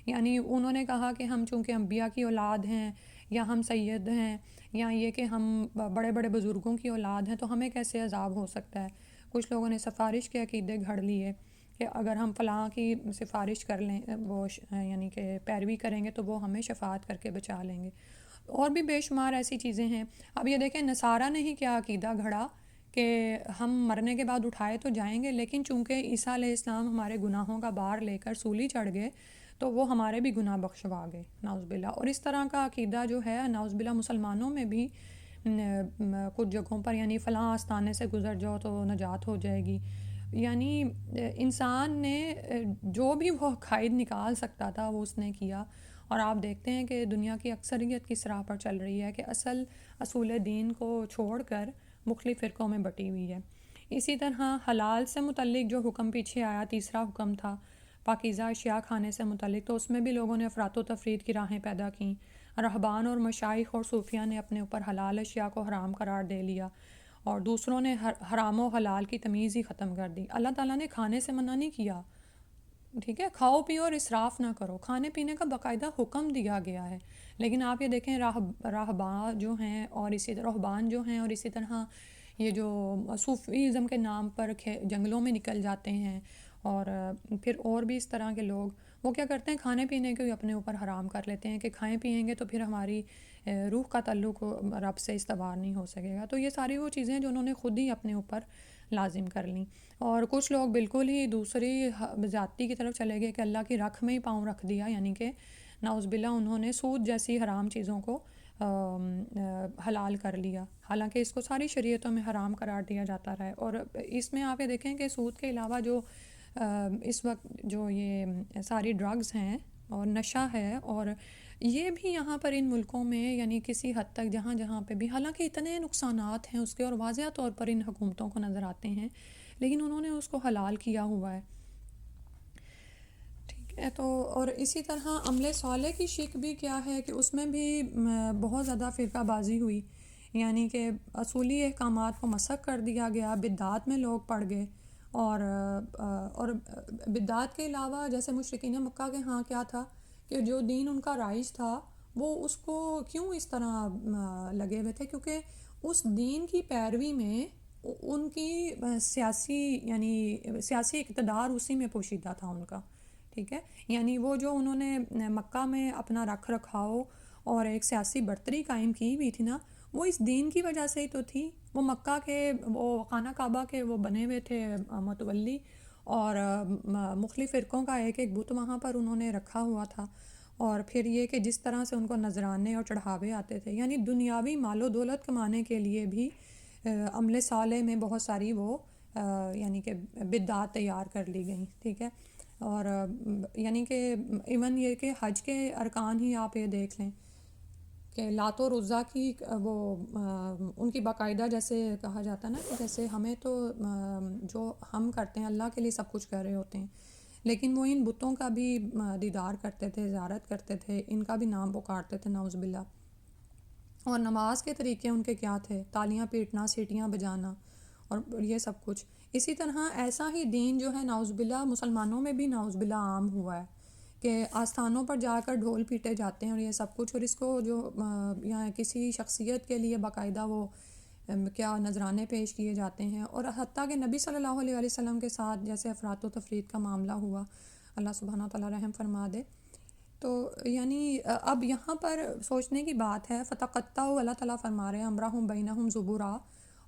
یعنی انہوں نے کہا کہ ہم چونکہ انبیاء کی اولاد ہیں، یا ہم سید ہیں، یا یہ کہ ہم بڑے بڑے بزرگوں کی اولاد ہیں، تو ہمیں کیسے عذاب ہو سکتا ہے۔ کچھ لوگوں نے سفارش کے عقیدے گھڑ لیے کہ اگر ہم فلاں کی سفارش کر لیں، وہ یعنی کہ پیروی کریں گے تو وہ ہمیں شفاعت کر کے بچا لیں گے، اور بھی بے شمار ایسی چیزیں ہیں۔ اب یہ دیکھیں نصارہ نے ہی کیا عقیدہ گھڑا کہ ہم مرنے کے بعد اٹھائے تو جائیں گے، لیکن چونکہ عیسیٰ علیہ السلام ہمارے گناہوں کا بار لے کر سولی چڑھ گئے تو وہ ہمارے بھی گناہ بخشوا گئے، نعوذ باللہ۔ اور اس طرح کا عقیدہ جو ہے نعوذ باللہ مسلمانوں میں بھی کچھ جگہوں پر، یعنی فلاں آستانے سے گزر جاؤ تو نجات ہو جائے گی۔ یعنی انسان نے جو بھی وہ عقائد نکال سکتا تھا وہ اس نے کیا، اور آپ دیکھتے ہیں کہ دنیا کی اکثریت کس راہ پر چل رہی ہے کہ اصول دین کو چھوڑ کر مختلف فرقوں میں بٹی ہوئی ہے۔ اسی طرح حلال سے متعلق جو حکم پیچھے آیا، تیسرا حکم تھا پاکیزہ اشیاء کھانے سے متعلق، تو اس میں بھی لوگوں نے افراط و تفرید کی راہیں پیدا کیں۔ رہبان اور مشائخ اور صوفیہ نے اپنے اوپر حلال اشیاء کو حرام قرار دے لیا، اور دوسروں نے حرام و حلال کی تمیز ہی ختم کر دی۔ اللہ تعالیٰ نے کھانے سے منع نہیں کیا، ٹھیک ہے، کھاؤ پیو اور اسراف نہ کرو، کھانے پینے کا باقاعدہ حکم دیا گیا ہے۔ لیکن آپ یہ دیکھیں راہبان جو ہیں اور اسی طرح رہبان جو ہیں، اور اسی طرح یہ جو صوفیزم کے نام پر جنگلوں میں نکل جاتے ہیں، اور پھر اور بھی اس طرح کے لوگ، وہ کیا کرتے ہیں، کھانے پینے کو ہی اپنے اوپر حرام کر لیتے ہیں کہ کھائیں پیئیں گے تو پھر ہماری روح کا تعلق رب سے استوار نہیں ہو سکے گا۔ تو یہ ساری وہ چیزیں جو انہوں نے خود ہی اپنے اوپر لازم کر لیں، اور کچھ لوگ بالکل ہی دوسری زیادتی کی طرف چلے گئے کہ اللہ کی رکھ میں ہی پاؤں رکھ دیا، یعنی کہ نعوذ باللہ انہوں نے سود جیسی حرام چیزوں کو حلال کر لیا، حالانکہ اس کو ساری شریعتوں میں حرام قرار دیا جاتا رہا ہے۔ اور اس میں آپ یہ دیکھیں کہ سود کے علاوہ جو اس وقت جو یہ ساری ڈرگز ہیں اور نشہ ہے، اور یہ بھی یہاں پر ان ملکوں میں یعنی کسی حد تک جہاں جہاں پہ بھی، حالانکہ اتنے نقصانات ہیں اس کے اور واضح طور پر ان حکومتوں کو نظر آتے ہیں، لیکن انہوں نے اس کو حلال کیا ہوا ہے، ٹھیک ہے۔ تو اور اسی طرح عمل صالح کی شک بھی کیا ہے کہ اس میں بھی بہت زیادہ فرقہ بازی ہوئی، یعنی کہ اصولی احکامات کو مسخ کر دیا گیا، بدعات میں لوگ پڑ گئے، اور بدعات کے علاوہ جیسے مشرکین مکہ کے ہاں کیا تھا کہ جو دین ان کا رائج تھا وہ اس کو کیوں اس طرح لگے ہوئے تھے، کیونکہ اس دین کی پیروی میں ان کی سیاسی یعنی سیاسی اقتدار اسی میں پوشیدہ تھا ان کا، ٹھیک ہے۔ یعنی وہ جو انہوں نے مکہ میں اپنا رکھ رکھاؤ اور ایک سیاسی برتری قائم کی ہوئی تھی نا، وہ اس دین کی وجہ سے ہی تو تھی۔ وہ مکہ کے وہ خانہ کعبہ کے وہ بنے ہوئے تھے متولی، اور مختلف فرقوں کا ایک ایک بت وہاں پر انہوں نے رکھا ہوا تھا، اور پھر یہ کہ جس طرح سے ان کو نذرانے اور چڑھاوے آتے تھے، یعنی دنیاوی مال و دولت کمانے کے لیے بھی عمل صالح میں بہت ساری وہ یعنی کہ بدعات تیار کر لی گئیں، ٹھیک ہے۔ اور یعنی کہ ایون یہ کہ حج کے ارکان ہی آپ یہ دیکھ لیں کہ لات و عزیٰ کی وہ ان کی باقاعدہ جیسے کہا جاتا ہے نا کہ جیسے ہمیں تو جو ہم کرتے ہیں اللہ کے لیے سب کچھ کر رہے ہوتے ہیں، لیکن وہ ان بتوں کا بھی دیدار کرتے تھے، زیارت کرتے تھے، ان کا بھی نام پکارتے تھے نعوذ باللہ۔ اور نماز کے طریقے ان کے کیا تھے، تالیاں پیٹنا، سیٹیاں بجانا، اور یہ سب کچھ۔ اسی طرح ایسا ہی دین جو ہے نعوذ باللہ مسلمانوں میں بھی نعوذ باللہ عام ہوا ہے کہ آستانوں پر جا کر ڈھول پیٹے جاتے ہیں اور یہ سب کچھ، اور اس کو جو یا کسی شخصیت کے لیے باقاعدہ وہ کیا نذرانے پیش کیے جاتے ہیں، اور حتیٰ کہ نبی صلی اللہ علیہ وسلم کے ساتھ جیسے افراط و تفرید کا معاملہ ہوا، اللہ سبحانہ تعالیٰ رحم فرما دے۔ تو یعنی اب یہاں پر سوچنے کی بات ہے، فتقطعوا، اللہ تعالیٰ فرما رہے ہیں امرہم بینہم زبورا،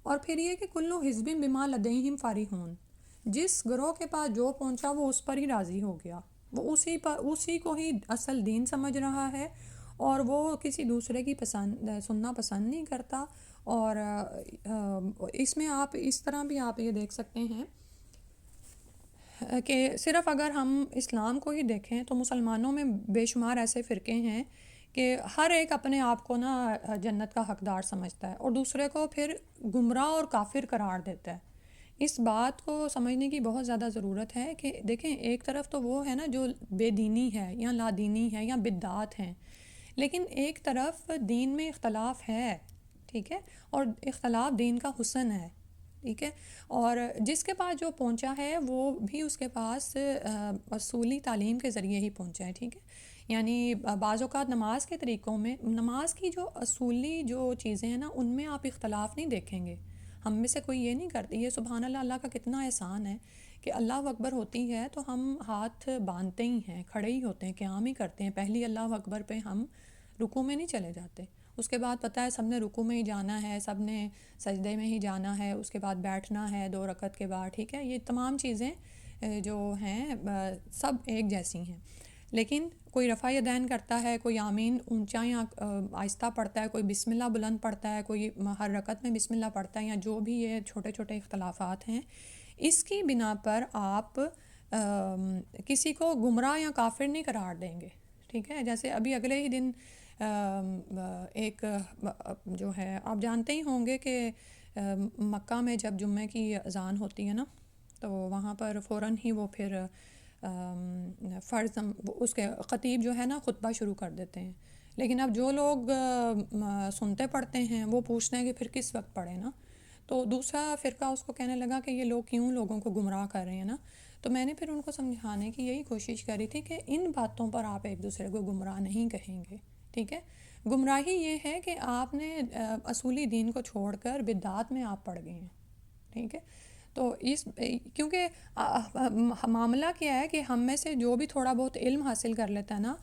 اور پھر یہ کہ کل حزب بما لدیہم فارحون، جس گروہ کے پاس جو پہنچا وہ اس پر ہی راضی ہو گیا، وہ اسی کو ہی اصل دین سمجھ رہا ہے، اور وہ کسی دوسرے کی سننا پسند نہیں کرتا۔ اور اس میں آپ اس طرح بھی آپ یہ دیکھ سکتے ہیں کہ صرف اگر ہم اسلام کو ہی دیکھیں تو مسلمانوں میں بے شمار ایسے فرقے ہیں کہ ہر ایک اپنے آپ کو نا جنت کا حقدار سمجھتا ہے اور دوسرے کو پھر گمراہ اور کافر قرار دیتا ہے. اس بات کو سمجھنے کی بہت زیادہ ضرورت ہے کہ دیکھیں ایک طرف تو وہ ہے نا جو بے دینی ہے یا لادینی ہے یا بدعات ہیں، لیکن ایک طرف دین میں اختلاف ہے، ٹھیک ہے، اور اختلاف دین کا حسن ہے، ٹھیک ہے. اور جس کے پاس جو پہنچا ہے وہ بھی اس کے پاس اصولی تعلیم کے ذریعے ہی پہنچا ہے، ٹھیک ہے. یعنی بعض اوقات نماز کے طریقوں میں، نماز کی جو اصولی جو چیزیں ہیں نا ان میں آپ اختلاف نہیں دیکھیں گے. ہم میں سے کوئی یہ نہیں کرتی. یہ سبحان اللہ، اللہ کا کتنا احسان ہے کہ اللہ اکبر ہوتی ہے تو ہم ہاتھ باندھتے ہی ہیں، کھڑے ہی ہوتے ہیں، قیام ہی کرتے ہیں. پہلی اللہ اکبر پہ ہم رکوع میں نہیں چلے جاتے. اس کے بعد پتہ ہے سب نے رکوع میں ہی جانا ہے، سب نے سجدے میں ہی جانا ہے، اس کے بعد بیٹھنا ہے 2 رکعت کے بعد، ٹھیک ہے. یہ تمام چیزیں جو ہیں سب ایک جیسی ہیں. لیکن کوئی رفع یدین کرتا ہے، کوئی آمین اونچا یا آہستہ پڑھتا ہے، کوئی بسم اللہ بلند پڑھتا ہے، کوئی ہر رکعت میں بسم اللہ پڑھتا ہے، یا جو بھی یہ چھوٹے چھوٹے اختلافات ہیں، اس کی بنا پر آپ کسی کو گمراہ یا کافر نہیں قرار دیں گے، ٹھیک ہے. جیسے ابھی اگلے ہی دن ایک جو ہے آپ جانتے ہی ہوں گے کہ مکہ میں جب جمعے کی اذان ہوتی ہے نا تو وہاں پر فوراً ہی وہ پھر فرض اس کے خطیب جو ہے نا خطبہ شروع کر دیتے ہیں. لیکن اب جو لوگ سنتے پڑھتے ہیں وہ پوچھتے ہیں کہ پھر کس وقت پڑھیں نا. تو دوسرا فرقہ اس کو کہنے لگا کہ یہ لوگ کیوں لوگوں کو گمراہ کر رہے ہیں نا. تو میں نے پھر ان کو سمجھانے کی یہی کوشش کری تھی کہ ان باتوں پر آپ ایک دوسرے کو گمراہ نہیں کہیں گے، ٹھیک ہے. گمراہی یہ ہے کہ آپ نے اصولی دین کو چھوڑ کر بدعات میں آپ پڑ گئے ہیں، ٹھیک ہے. تو کیونکہ معاملہ کیا ہے کہ ہم میں سے جو بھی تھوڑا بہت علم حاصل کر لیتا ہے نا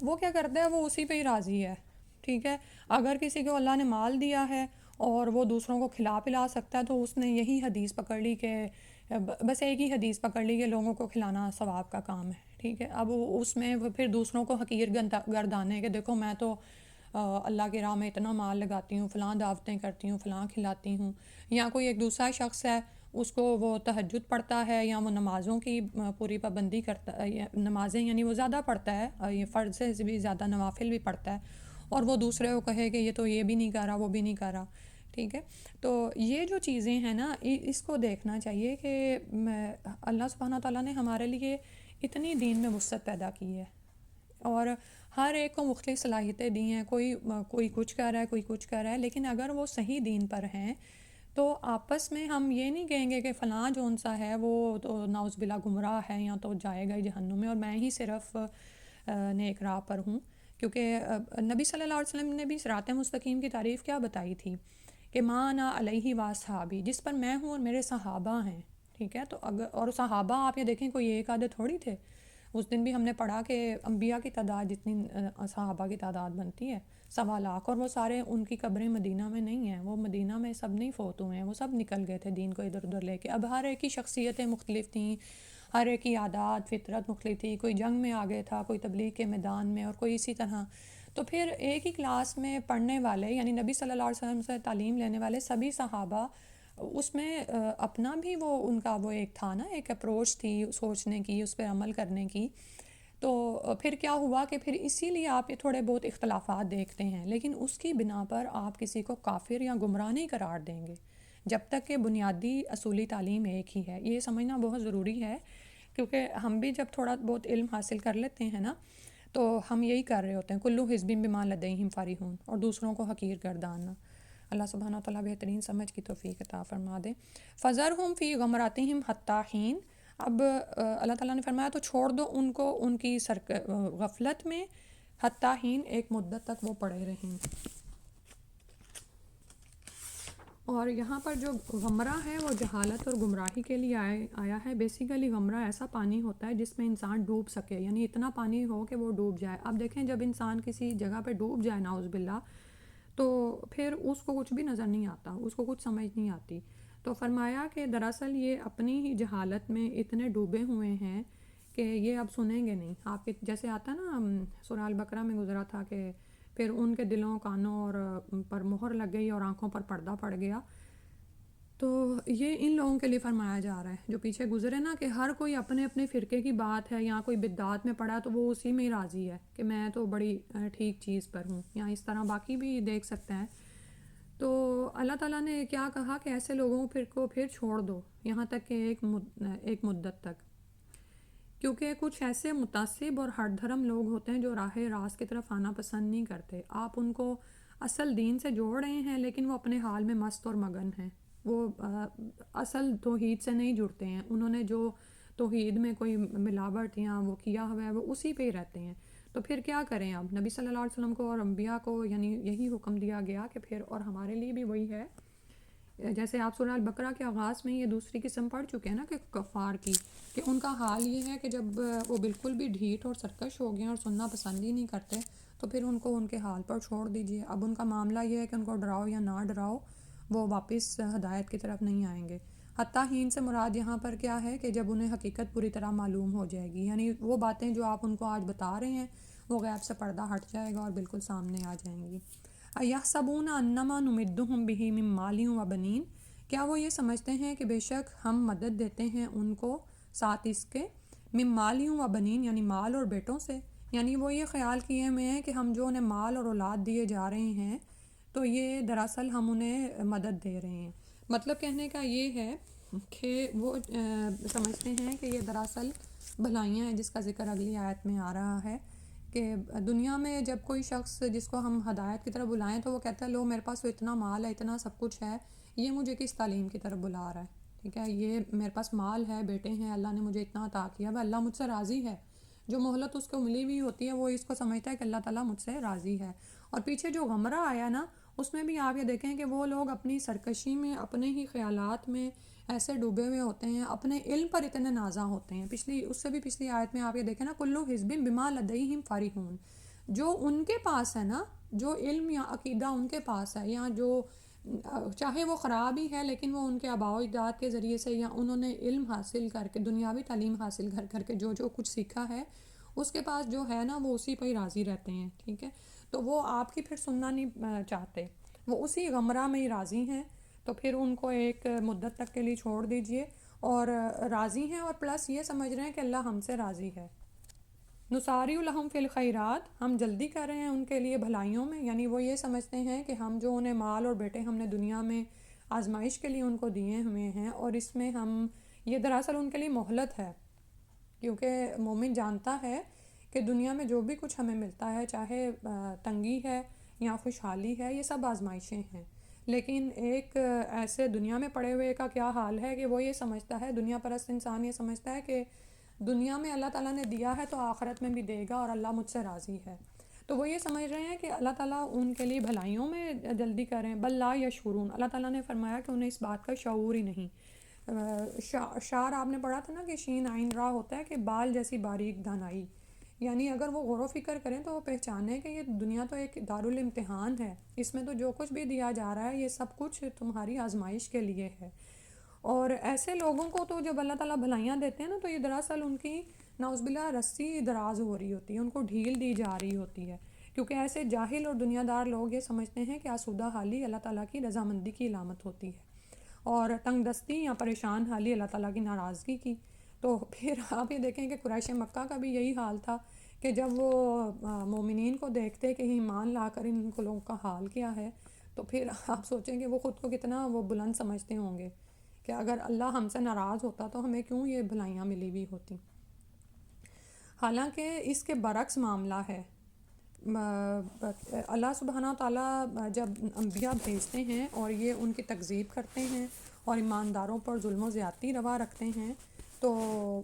وہ کیا کرتا ہے، وہ اسی پہ ہی راضی ہے، ٹھیک ہے. اگر کسی کو اللہ نے مال دیا ہے اور وہ دوسروں کو کھلا پلا سکتا ہے تو اس نے یہی حدیث پکڑ لی کہ بس ایک ہی حدیث پکڑ لی کہ لوگوں کو کھلانا ثواب کا کام ہے، ٹھیک ہے. اب اس میں پھر دوسروں کو حقیر گردانے کہ دیکھو میں تو اللہ کی راہ میں اتنا مال لگاتی ہوں، فلاں دعوتیں کرتی ہوں، فلاں کھلاتی ہوں. یا کوئی ایک دوسرا شخص ہے، اس کو وہ تہجد پڑھتا ہے یا وہ نمازوں کی پوری پابندی کرتا ہے، نمازیں یعنی وہ زیادہ پڑھتا ہے، یہ فرض سے بھی زیادہ نوافل بھی پڑھتا ہے، اور وہ دوسرے کو کہے کہ یہ تو یہ بھی نہیں کر رہا، وہ بھی نہیں کر رہا، ٹھیک ہے. تو یہ جو چیزیں ہیں نا اس کو دیکھنا چاہیے کہ اللہ سبحانہ تعالیٰ نے ہمارے لیے اتنی دین میں وسعت پیدا کی ہے اور ہر ایک کو مختلف صلاحیتیں دی ہیں. کوئی کچھ کر رہا ہے، کوئی کچھ کر رہا ہے، لیکن اگر وہ صحیح دین پر ہیں تو آپس میں ہم یہ نہیں کہیں گے کہ فلاں جون سا ہے وہ تو نعوذ باللہ گمراہ ہے یا تو جائے گا ہی جہنم میں اور میں ہی صرف نیک راہ پر ہوں. کیونکہ نبی صلی اللہ علیہ وسلم نے بھی صراط مستقیم کی تعریف کیا بتائی تھی کہ ما انا علیہ و صحابی، جس پر میں ہوں اور میرے صحابہ ہیں، ٹھیک ہے. تو اگر اور صحابہ آپ یہ دیکھیں کوئی ایک آدھے تھوڑی تھے. اس دن بھی ہم نے پڑھا کہ انبیاء کی تعداد جتنی صحابہ کی تعداد بنتی ہے 1.25 اور وہ سارے ان کی قبریں مدینہ میں نہیں ہیں، وہ مدینہ میں سب نہیں فوت ہوئے ہیں، وہ سب نکل گئے تھے دین کو ادھر ادھر لے کے. اب ہر ایک کی شخصیتیں مختلف تھیں، ہر ایک کی عادات فطرت مختلف تھی، کوئی جنگ میں آگے تھا، کوئی تبلیغ کے میدان میں اور کوئی اسی طرح. تو پھر ایک ہی کلاس میں پڑھنے والے یعنی نبی صلی اللہ علیہ وسلم سے تعلیم لینے والے سبھی صحابہ، اس میں اپنا بھی وہ ان کا وہ ایک تھا نا، ایک اپروچ تھی سوچنے کی، اس پہ عمل کرنے کی. تو پھر کیا ہوا کہ پھر اسی لیے آپ یہ تھوڑے بہت اختلافات دیکھتے ہیں، لیکن اس کی بنا پر آپ کسی کو کافر یا گمراہ نہیں قرار دیں گے جب تک کہ بنیادی اصولی تعلیم ایک ہی ہے. یہ سمجھنا بہت ضروری ہے کیونکہ ہم بھی جب تھوڑا بہت علم حاصل کر لیتے ہیں نا تو ہم یہی کر رہے ہوتے ہیں کلو حزب بما لدیہم فرحون، اور دوسروں کو حقیر گرداننا. اللہ سبحانہ و تعالیٰ بہترین سمجھ کی توفیق عطا فرما دے. فذرہم فی غمراتہم حتی حین، اب اللہ تعالیٰ نے فرمایا تو چھوڑ دو ان کو ان کی غفلت میں، حتی حین ایک مدت تک وہ پڑے رہیں. اور یہاں پر جو غمرہ ہے وہ جہالت اور گمراہی کے لیے آیا ہے. بیسیکلی غمرہ ایسا پانی ہوتا ہے جس میں انسان ڈوب سکے، یعنی اتنا پانی ہو کہ وہ ڈوب جائے. اب دیکھیں جب انسان کسی جگہ پہ ڈوب جائے نعوذ باللہ تو پھر اس کو کچھ بھی نظر نہیں آتا، اس کو کچھ سمجھ نہیں آتی. تو فرمایا کہ دراصل یہ اپنی ہی جہالت میں اتنے ڈوبے ہوئے ہیں کہ یہ اب سنیں گے نہیں. آپ کے جیسے آتا نا سورہ البقرہ میں گزرا تھا کہ پھر ان کے دلوں کانوں اور پر مہر لگ گئی اور آنکھوں پر پردہ پڑ گیا. تو یہ ان لوگوں کے لیے فرمایا جا رہا ہے جو پیچھے گزرے نا، کہ ہر کوئی اپنے اپنے فرقے کی بات ہے، یا کوئی بدعات میں پڑا تو وہ اسی میں ہی راضی ہے کہ میں تو بڑی ٹھیک چیز پر ہوں، یا اس طرح باقی بھی دیکھ سکتے ہیں۔ تو اللہ تعالیٰ نے کیا کہا کہ ایسے لوگوں کو پھر چھوڑ دو یہاں تک کہ ایک مدت تک، کیونکہ کچھ ایسے متعصب اور ہٹ دھرم لوگ ہوتے ہیں جو راہ راست کی طرف آنا پسند نہیں کرتے۔ آپ ان کو اصل دین سے جوڑ رہے ہیں لیکن وہ اپنے حال میں مست اور مگن ہیں، وہ اصل توحید سے نہیں جڑتے ہیں، انہوں نے جو توحید میں کوئی ملاوٹ یا وہ کیا ہوا ہے وہ اسی پہ ہی رہتے ہیں۔ تو پھر کیا کریں؟ اب نبی صلی اللہ علیہ وسلم کو اور انبیاء کو یعنی یہی حکم دیا گیا کہ پھر، اور ہمارے لیے بھی وہی ہے، جیسے آپ سورہ البقرہ کے آغاز میں یہ دوسری قسم پڑھ چکے ہیں نا کہ کفار کی، کہ ان کا حال یہ ہے کہ جب وہ بالکل بھی ڈھیٹ اور سرکش ہو گئے اور سننا پسند ہی نہیں کرتے تو پھر ان کو ان کے حال پر چھوڑ دیجئے۔ اب ان کا معاملہ یہ ہے کہ ان کو ڈراؤ یا نہ ڈراؤ وہ واپس ہدایت کی طرف نہیں آئیں گے۔ حتیٰ ہین سے مراد یہاں پر کیا ہے کہ جب انہیں حقیقت پوری طرح معلوم ہو جائے گی، یعنی وہ باتیں جو آپ ان کو آج بتا رہے ہیں وہ غیب سے پردہ ہٹ جائے گا اور بالکل سامنے آ جائیں گی۔ اَيَحْسَبُونَ أَنَّمَا نُمِدُّهُم بِهِ مِن مَّالٍ وَبَنِينَ، کیا وہ یہ سمجھتے ہیں کہ بے شک ہم مدد دیتے ہیں ان کو ساتھ اس کے، من مال و بنین یعنی مال اور بیٹوں سے، یعنی وہ یہ خیال کیے ہوئے ہیں کہ ہم جو انہیں مال اور اولاد دیے جا رہے ہیں تو یہ دراصل ہم انہیں مدد دے رہے ہیں۔ مطلب کہنے کا یہ ہے کہ وہ سمجھتے ہیں کہ یہ دراصل بھلائیاں ہیں، جس کا ذکر اگلی آیت میں آ رہا ہے کہ دنیا میں جب کوئی شخص جس کو ہم ہدایت کی طرف بلائیں تو وہ کہتا ہے لو میرے پاس تو اتنا مال ہے، اتنا سب کچھ ہے، یہ مجھے کس تعلیم کی طرف بلا رہا ہے، ٹھیک ہے، یہ میرے پاس مال ہے، بیٹے ہیں، اللہ نے مجھے اتنا عطا کیا ہے، اللہ مجھ سے راضی ہے۔ جو مہلت اس کو ملی ہوئی ہوتی ہے وہ اس کو سمجھتا ہے کہ اللہ تعالیٰ مجھ سے راضی ہے۔ اور پیچھے جو غمرہ آیا نا اس میں بھی آپ یہ دیکھیں کہ وہ لوگ اپنی سرکشی میں، اپنے ہی خیالات میں ایسے ڈوبے ہوئے ہوتے ہیں، اپنے علم پر اتنے نازاں ہوتے ہیں۔ اس سے بھی پچھلی آیت میں آپ یہ دیکھیں نا کلو حزب بما لدیہم فرحون، جو ان کے پاس ہے نا، جو علم یا عقیدہ ان کے پاس ہے، یا جو چاہے وہ خراب ہی ہے لیکن وہ ان کے آباء و اجداد کے ذریعے سے یا انہوں نے علم حاصل کر کے، دنیاوی تعلیم حاصل کر کے جو کچھ سیکھا ہے اس کے پاس جو ہے نا وہ اسی پہ ہی راضی رہتے ہیں، ٹھیک ہے، تو وہ آپ کی پھر سننا نہیں چاہتے، وہ اسی غمرہ میں ہی راضی ہیں۔ تو پھر ان کو ایک مدت تک کے لیے چھوڑ دیجئے، اور راضی ہیں، اور پلس یہ سمجھ رہے ہیں کہ اللہ ہم سے راضی ہے۔ نصاری لہم فی الخیرات، ہم جلدی کر رہے ہیں ان کے لیے بھلائیوں میں، یعنی وہ یہ سمجھتے ہیں کہ ہم جو انہیں مال اور بیٹے ہم نے دنیا میں آزمائش کے لیے ان کو دیے ہوئے ہیں، اور اس میں ہم یہ دراصل ان کے لیے مہلت ہے، کیونکہ مومن جانتا ہے کہ دنیا میں جو بھی کچھ ہمیں ملتا ہے، چاہے تنگی ہے یا خوشحالی ہے، یہ سب آزمائشیں ہیں، لیکن ایک ایسے دنیا میں پڑے ہوئے کا کیا حال ہے کہ وہ یہ سمجھتا ہے، دنیا پرست انسان یہ سمجھتا ہے کہ دنیا میں اللہ تعالیٰ نے دیا ہے تو آخرت میں بھی دے گا اور اللہ مجھ سے راضی ہے، تو وہ یہ سمجھ رہے ہیں کہ اللہ تعالیٰ ان کے لیے بھلائیوں میں جلدی کریں، بل لا یشعرون، اللہ تعالیٰ نے فرمایا کہ انہیں اس بات کا شعور ہی نہیں۔ شعر آپ نے پڑھا تھا نا کہ شین عین را ہوتا ہے کہ بال جیسی باریک دانائی، یعنی اگر وہ غور و فکر کریں تو وہ پہچانیں کہ یہ دنیا تو ایک دارالامتحان ہے، اس میں تو جو کچھ بھی دیا جا رہا ہے یہ سب کچھ تمہاری آزمائش کے لیے ہے۔ اور ایسے لوگوں کو تو جب اللہ تعالیٰ بھلائیاں دیتے ہیں نا تو یہ دراصل ان کی نعوذ باللہ رسی دراز ہو رہی ہوتی ہے، ان کو ڈھیل دی جا رہی ہوتی ہے، کیونکہ ایسے جاہل اور دنیا دار لوگ یہ سمجھتے ہیں کہ آسودہ حالی اللہ تعالیٰ کی رضامندی کی علامت ہوتی ہے، اور تنگ دستی یا پریشان حالی اللہ تعالیٰ کی ناراضگی کی۔ تو پھر آپ یہ دیکھیں کہ قریش مکہ کا بھی یہی حال تھا کہ جب وہ مومنین کو دیکھتے کہ ایمان لا کر ان کو لوگوں کا حال کیا ہے، تو پھر آپ سوچیں کہ وہ خود کو کتنا وہ بلند سمجھتے ہوں گے کہ اگر اللہ ہم سے ناراض ہوتا تو ہمیں کیوں یہ بھلائیاں ملی ہوئی ہوتی۔ حالانکہ اس کے برعکس معاملہ ہے، اللہ سبحانہ تعالیٰ جب انبیاء بھیجتے ہیں اور یہ ان کی تکذیب کرتے ہیں اور ایمانداروں پر ظلم و زیادتی روا رکھتے ہیں تو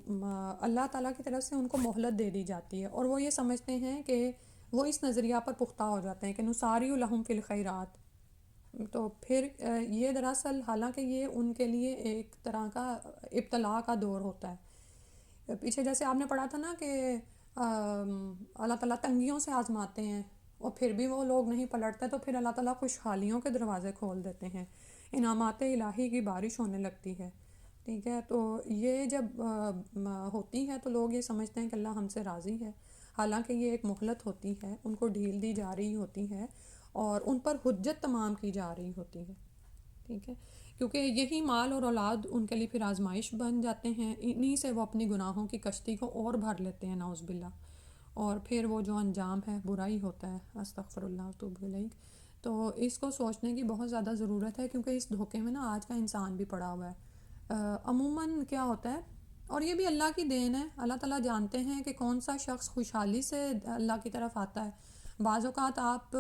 اللہ تعالیٰ کی طرف سے ان کو مہلت دے دی جاتی ہے، اور وہ یہ سمجھتے ہیں کہ وہ اس نظریہ پر پختہ ہو جاتے ہیں کہ نصاری لہم فی الخیرات، تو پھر یہ دراصل حالانکہ یہ ان کے لیے ایک طرح کا ابتلاء کا دور ہوتا ہے۔ پیچھے جیسے آپ نے پڑھا تھا نا کہ اللہ تعالیٰ تنگیوں سے آزماتے ہیں اور پھر بھی وہ لوگ نہیں پلٹتے تو پھر اللہ تعالیٰ خوشحالیوں کے دروازے کھول دیتے ہیں، انعامات الہی کی بارش ہونے لگتی ہے، ٹھیک ہے، تو یہ جب ہوتی ہے تو لوگ یہ سمجھتے ہیں کہ اللہ ہم سے راضی ہے، حالانکہ یہ ایک مہلت ہوتی ہے، ان کو ڈھیل دی جا رہی ہوتی ہے اور ان پر حجت تمام کی جا رہی ہوتی ہے، ٹھیک ہے۔ کیونکہ یہی مال اور اولاد ان کے لیے پھر آزمائش بن جاتے ہیں، انہی سے وہ اپنی گناہوں کی کشتی کو اور بھر لیتے ہیں، نعوذ باللہ، اور پھر وہ جو انجام ہے برا ہی ہوتا ہے، استغفر اللہ توب الیک۔ تو اس کو سوچنے کی بہت زیادہ ضرورت ہے، کیونکہ اس دھوکے میں نا آج کا انسان بھی پڑا ہوا ہے۔ عموماً کیا ہوتا ہے، اور یہ بھی اللہ کی دین ہے، اللہ تعالیٰ جانتے ہیں کہ کون سا شخص خوشحالی سے اللہ کی طرف آتا ہے۔ بعض اوقات آپ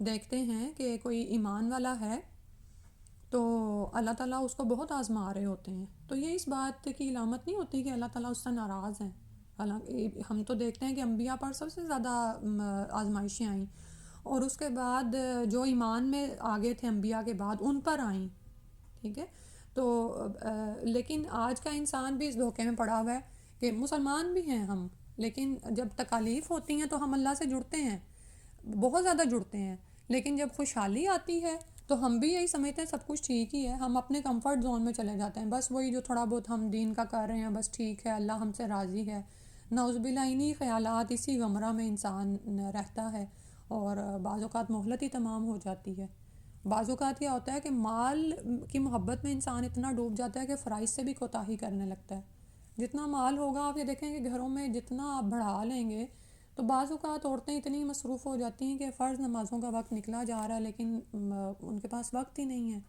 دیکھتے ہیں کہ کوئی ایمان والا ہے تو اللہ تعالیٰ اس کو بہت آزما رہے ہوتے ہیں، تو یہ اس بات کی علامت نہیں ہوتی کہ اللہ تعالیٰ اس سے ناراض ہیں۔ ہم تو دیکھتے ہیں کہ انبیاء پر سب سے زیادہ آزمائشیں آئیں، اور اس کے بعد جو ایمان میں آگے تھے انبیاء کے بعد ان پر آئیں، ٹھیک ہے۔ تو لیکن آج کا انسان بھی اس دھوکے میں پڑا ہوا ہے کہ مسلمان بھی ہیں ہم، لیکن جب تکالیف ہوتی ہیں تو ہم اللہ سے جڑتے ہیں، بہت زیادہ جڑتے ہیں، لیکن جب خوشحالی آتی ہے تو ہم بھی یہی سمجھتے ہیں سب کچھ ٹھیک ہی ہے، ہم اپنے کمفرٹ زون میں چلے جاتے ہیں، بس وہی جو تھوڑا بہت ہم دین کا کر رہے ہیں بس ٹھیک ہے، اللہ ہم سے راضی ہے۔ نعوذ باللہ انہی خیالات، اسی غمرہ میں انسان رہتا ہے، اور بعض اوقات مہلت ہی تمام ہو جاتی ہے۔ بعض اوقات کیا ہوتا ہے کہ مال کی محبت میں انسان اتنا ڈوب جاتا ہے کہ فرائض سے بھی کوتاہی کرنے لگتا ہے۔ جتنا مال ہوگا آپ یہ دیکھیں کہ گھروں میں جتنا آپ بڑھا لیں گے تو بعض اوقات عورتیں اتنی مصروف ہو جاتی ہیں کہ فرض نمازوں کا وقت نکلا جا رہا ہے لیکن ان کے پاس وقت ہی نہیں ہے،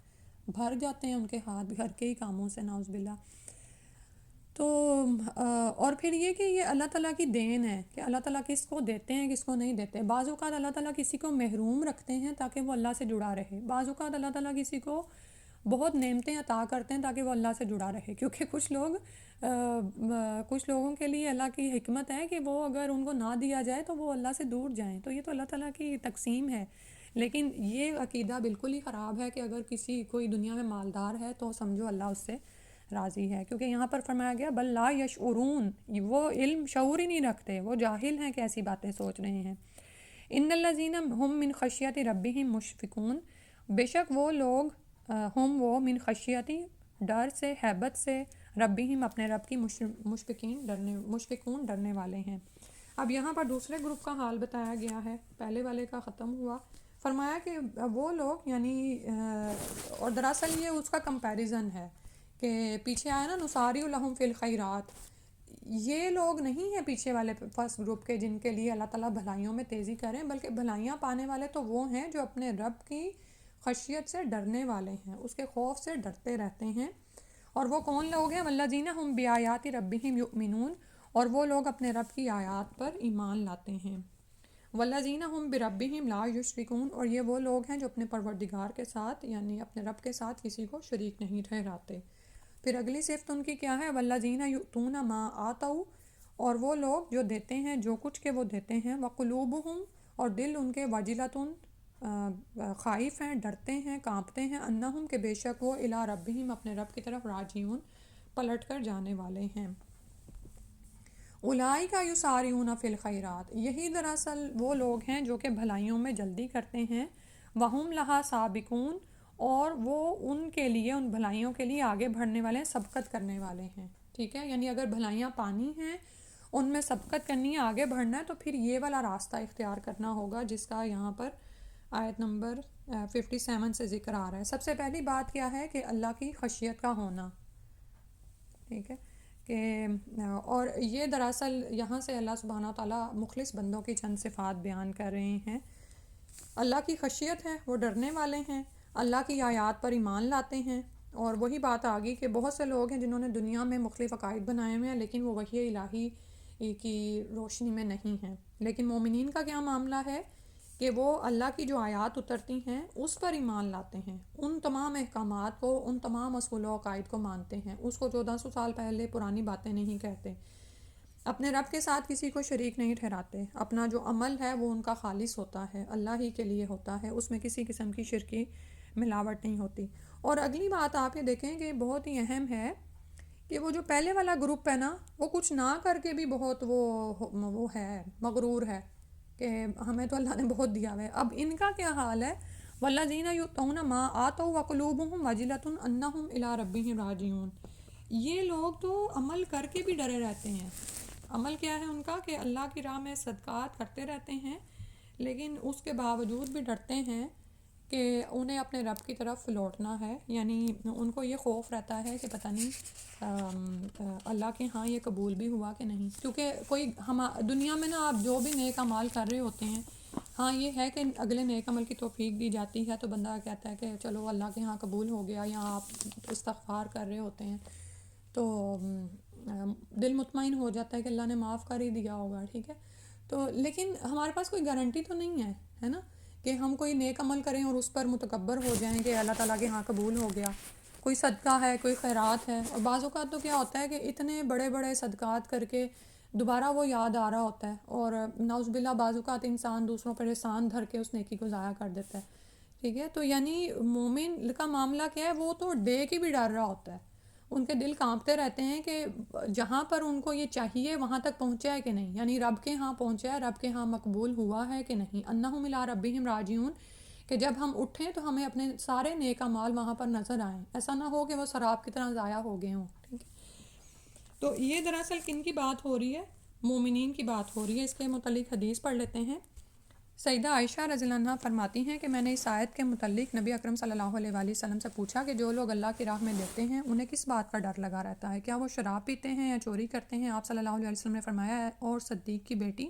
بھر جاتے ہیں ان کے ہاتھ گھر کے ہی کاموں سے، نعوذ باللہ۔ تو اور پھر یہ کہ یہ اللہ تعالیٰ کی دین ہے کہ اللہ تعالیٰ کس کو دیتے ہیں کس کو نہیں دیتے۔ بعض اوقات اللہ تعالیٰ کسی کو محروم رکھتے ہیں تاکہ وہ اللہ سے جڑا رہے، بعض اوقات اللہ تعالیٰ کسی کو بہت نعمتیں عطا کرتے ہیں تاکہ وہ اللہ سے جڑا رہے، کیونکہ کچھ لوگوں کے لیے اللہ کی حکمت ہے کہ وہ اگر ان کو نہ دیا جائے تو وہ اللہ سے دور جائیں، تو یہ تو اللہ تعالیٰ کی تقسیم ہے۔ لیکن یہ عقیدہ بالکل ہی خراب ہے کہ اگر کوئی دنیا میں مالدار ہے تو سمجھو اللہ اس سے راضی ہے، کیونکہ یہاں پر فرمایا گیا بل لا یشعرون، وہ علم شعور ہی نہیں رکھتے، وہ جاہل ہیں کہ ایسی باتیں سوچ رہے ہیں۔ ان الذین ہم من خشیت ربہم مشفقون، بے شک وہ لوگ وہ من خشیتی ڈر سے، ہیبت سے، ربہم اپنے رب کی، مشفقون ڈرنے والے ہیں۔ اب یہاں پر دوسرے گروپ کا حال بتایا گیا ہے، پہلے والے کا ختم ہوا، فرمایا کہ وہ لوگ یعنی اور دراصل یہ اس کا کمپیریزن ہے کہ پیچھے آیا نا نصاری لہم فی الخیرات، یہ لوگ نہیں ہیں پیچھے والے فرسٹ گروپ کے جن کے لیے اللہ تعالیٰ بھلائیوں میں تیزی کریں، بلکہ بھلائیاں پانے والے تو وہ ہیں جو اپنے رب کی خشیت سے ڈرنے والے ہیں، اس کے خوف سے ڈرتے رہتے ہیں۔ اور وہ کون لوگ ہیں؟ والذین ہم بآیات ربہم یؤمنون، اور وہ لوگ اپنے رب کی آیات پر ایمان لاتے ہیں۔ والذین ہم بربہم لا یشرکون، اور یہ وہ لوگ ہیں جو اپنے پروردگار کے ساتھ یعنی اپنے رب کے ساتھ کسی کو شریک نہیں ٹھہراتے۔ پھر اگلی صفت ان کی کیا ہے؟ والذین یؤتون ما آتوا، اور وہ لوگ جو دیتے ہیں جو کچھ کہ وہ دیتے ہیں، وقلوبہم، اور دل ان کے وجلتن، خائف ہیں، ڈرتے ہیں، کانپتے ہیں، انہم، کہ بے شک وہ الی ربہم، اپنے رب کی طرف، راجعون، پلٹ کر جانے والے ہیں۔ اولئک یسارعون فی الخیرات، یہی دراصل وہ لوگ ہیں جو کہ بھلائیوں میں جلدی کرتے ہیں، وہم لہا سابقون، اور وہ ان کے لیے، ان بھلائیوں کے لیے آگے بڑھنے والے ہیں، سبقت کرنے والے ہیں، ٹھیک ہے۔ یعنی اگر بھلائیاں پانی ہیں، ان میں سبقت کرنی ہے، آگے بڑھنا ہے، تو پھر یہ والا راستہ اختیار کرنا ہوگا جس کا یہاں پر آیت نمبر 57 سے ذکر آ رہا ہے۔ سب سے پہلی بات کیا ہے کہ اللہ کی خشیت کا ہونا، ٹھیک ہے کہ اور یہ دراصل یہاں سے اللہ سبحانہ وتعالیٰ مخلص بندوں کی چند صفات بیان کر رہے ہیں۔ اللہ کی خشیت ہے، وہ ڈرنے والے ہیں، اللہ کی آیات پر ایمان لاتے ہیں، اور وہی بات آ گئی کہ بہت سے لوگ ہیں جنہوں نے دنیا میں مختلف عقائد بنائے ہوئے ہیں لیکن وہ وحی الہی کی روشنی میں نہیں ہیں۔ لیکن مومنین کا کیا معاملہ ہے کہ وہ اللہ کی جو آیات اترتی ہیں اس پر ایمان لاتے ہیں، ان تمام احکامات کو، ان تمام اصول و عقائد کو مانتے ہیں، اس کو 1400 سال پہلے پرانی باتیں نہیں کہتے، اپنے رب کے ساتھ کسی کو شریک نہیں ٹھہراتے، اپنا جو عمل ہے وہ ان کا خالص ہوتا ہے، اللہ ہی کے لیے ہوتا ہے، اس میں کسی قسم کی شرکی ملاوٹ نہیں ہوتی۔ اور اگلی بات آپ یہ دیکھیں کہ بہت ہی اہم ہے کہ وہ جو پہلے والا گروپ ہے نا، وہ کچھ نہ کر کے بھی بہت وہ ہے، مغرور ہے کہ ہمیں تو اللہ نے بہت دیا ہوا ہے۔ اب ان کا کیا حال ہے؟ والذین یؤتون ما آتوا وقلوبہم وجلۃ انہم الی ربہم راجعون، یہ لوگ تو عمل کر کے بھی ڈرے رہتے ہیں۔ عمل کیا ہے ان کا؟ کہ اللہ کی راہ میں صدقات کرتے رہتے ہیں، لیکن اس کے باوجود بھی ڈرتے ہیں کہ انہیں اپنے رب کی طرف لوٹنا ہے، یعنی ان کو یہ خوف رہتا ہے کہ پتہ نہیں اللہ کے ہاں یہ قبول بھی ہوا کہ نہیں، کیونکہ کوئی دنیا میں نا آپ جو بھی نیک اعمال کر رہے ہوتے ہیں، ہاں یہ ہے کہ اگلے نیک عمل کی توفیق دی جاتی ہے تو بندہ کہتا ہے کہ چلو اللہ کے ہاں قبول ہو گیا، یا آپ استغفار کر رہے ہوتے ہیں تو دل مطمئن ہو جاتا ہے کہ اللہ نے معاف کر ہی دیا ہوگا، ٹھیک ہے. تو لیکن ہمارے پاس کوئی گارنٹی تو نہیں ہے نا کہ ہم کوئی نیک عمل کریں اور اس پر متکبر ہو جائیں کہ اللہ تعالیٰ کے ہاں قبول ہو گیا. کوئی صدقہ ہے، کوئی خیرات ہے، اور بعض اوقات تو کیا ہوتا ہے کہ اتنے بڑے بڑے صدقات کر کے دوبارہ وہ یاد آ رہا ہوتا ہے، اور نعوذ باللہ بعض اوقات انسان دوسروں پر احسان دھر کے اس نیکی کو ضائع کر دیتا ہے، ٹھیک ہے. تو یعنی مومن کا معاملہ کیا ہے، وہ تو ڈے کی بھی ڈر رہا ہوتا ہے، ان کے دل کانپتے رہتے ہیں کہ جہاں پر ان کو یہ چاہیے وہاں تک پہنچا ہے کہ نہیں، یعنی رب کے ہاں پہنچا ہے، رب کے ہاں مقبول ہوا ہے کہ نہیں. انہم الی ربہم راجعون، کہ جب ہم اٹھیں تو ہمیں اپنے سارے نیک اعمال وہاں پر نظر آئیں، ایسا نہ ہو کہ وہ سراب کی طرح ضائع ہو گئے ہوں، ٹھیک ہے. تو یہ دراصل کن کی بات ہو رہی ہے؟ مومنین کی بات ہو رہی ہے. اس کے متعلق حدیث پڑھ لیتے ہیں. سیدہ عائشہ رضی اللہ عنہ فرماتی ہیں کہ میں نے اس آیت کے متعلق نبی اکرم صلی اللہ علیہ وآلہ وسلم سے پوچھا کہ جو لوگ اللہ کی راہ میں دیتے ہیں انہیں کس بات کا ڈر لگا رہتا ہے، کیا وہ شراب پیتے ہیں یا چوری کرتے ہیں؟ آپ صلی اللہ علیہ وسلم نے فرمایا ہے اور صدیق کی بیٹی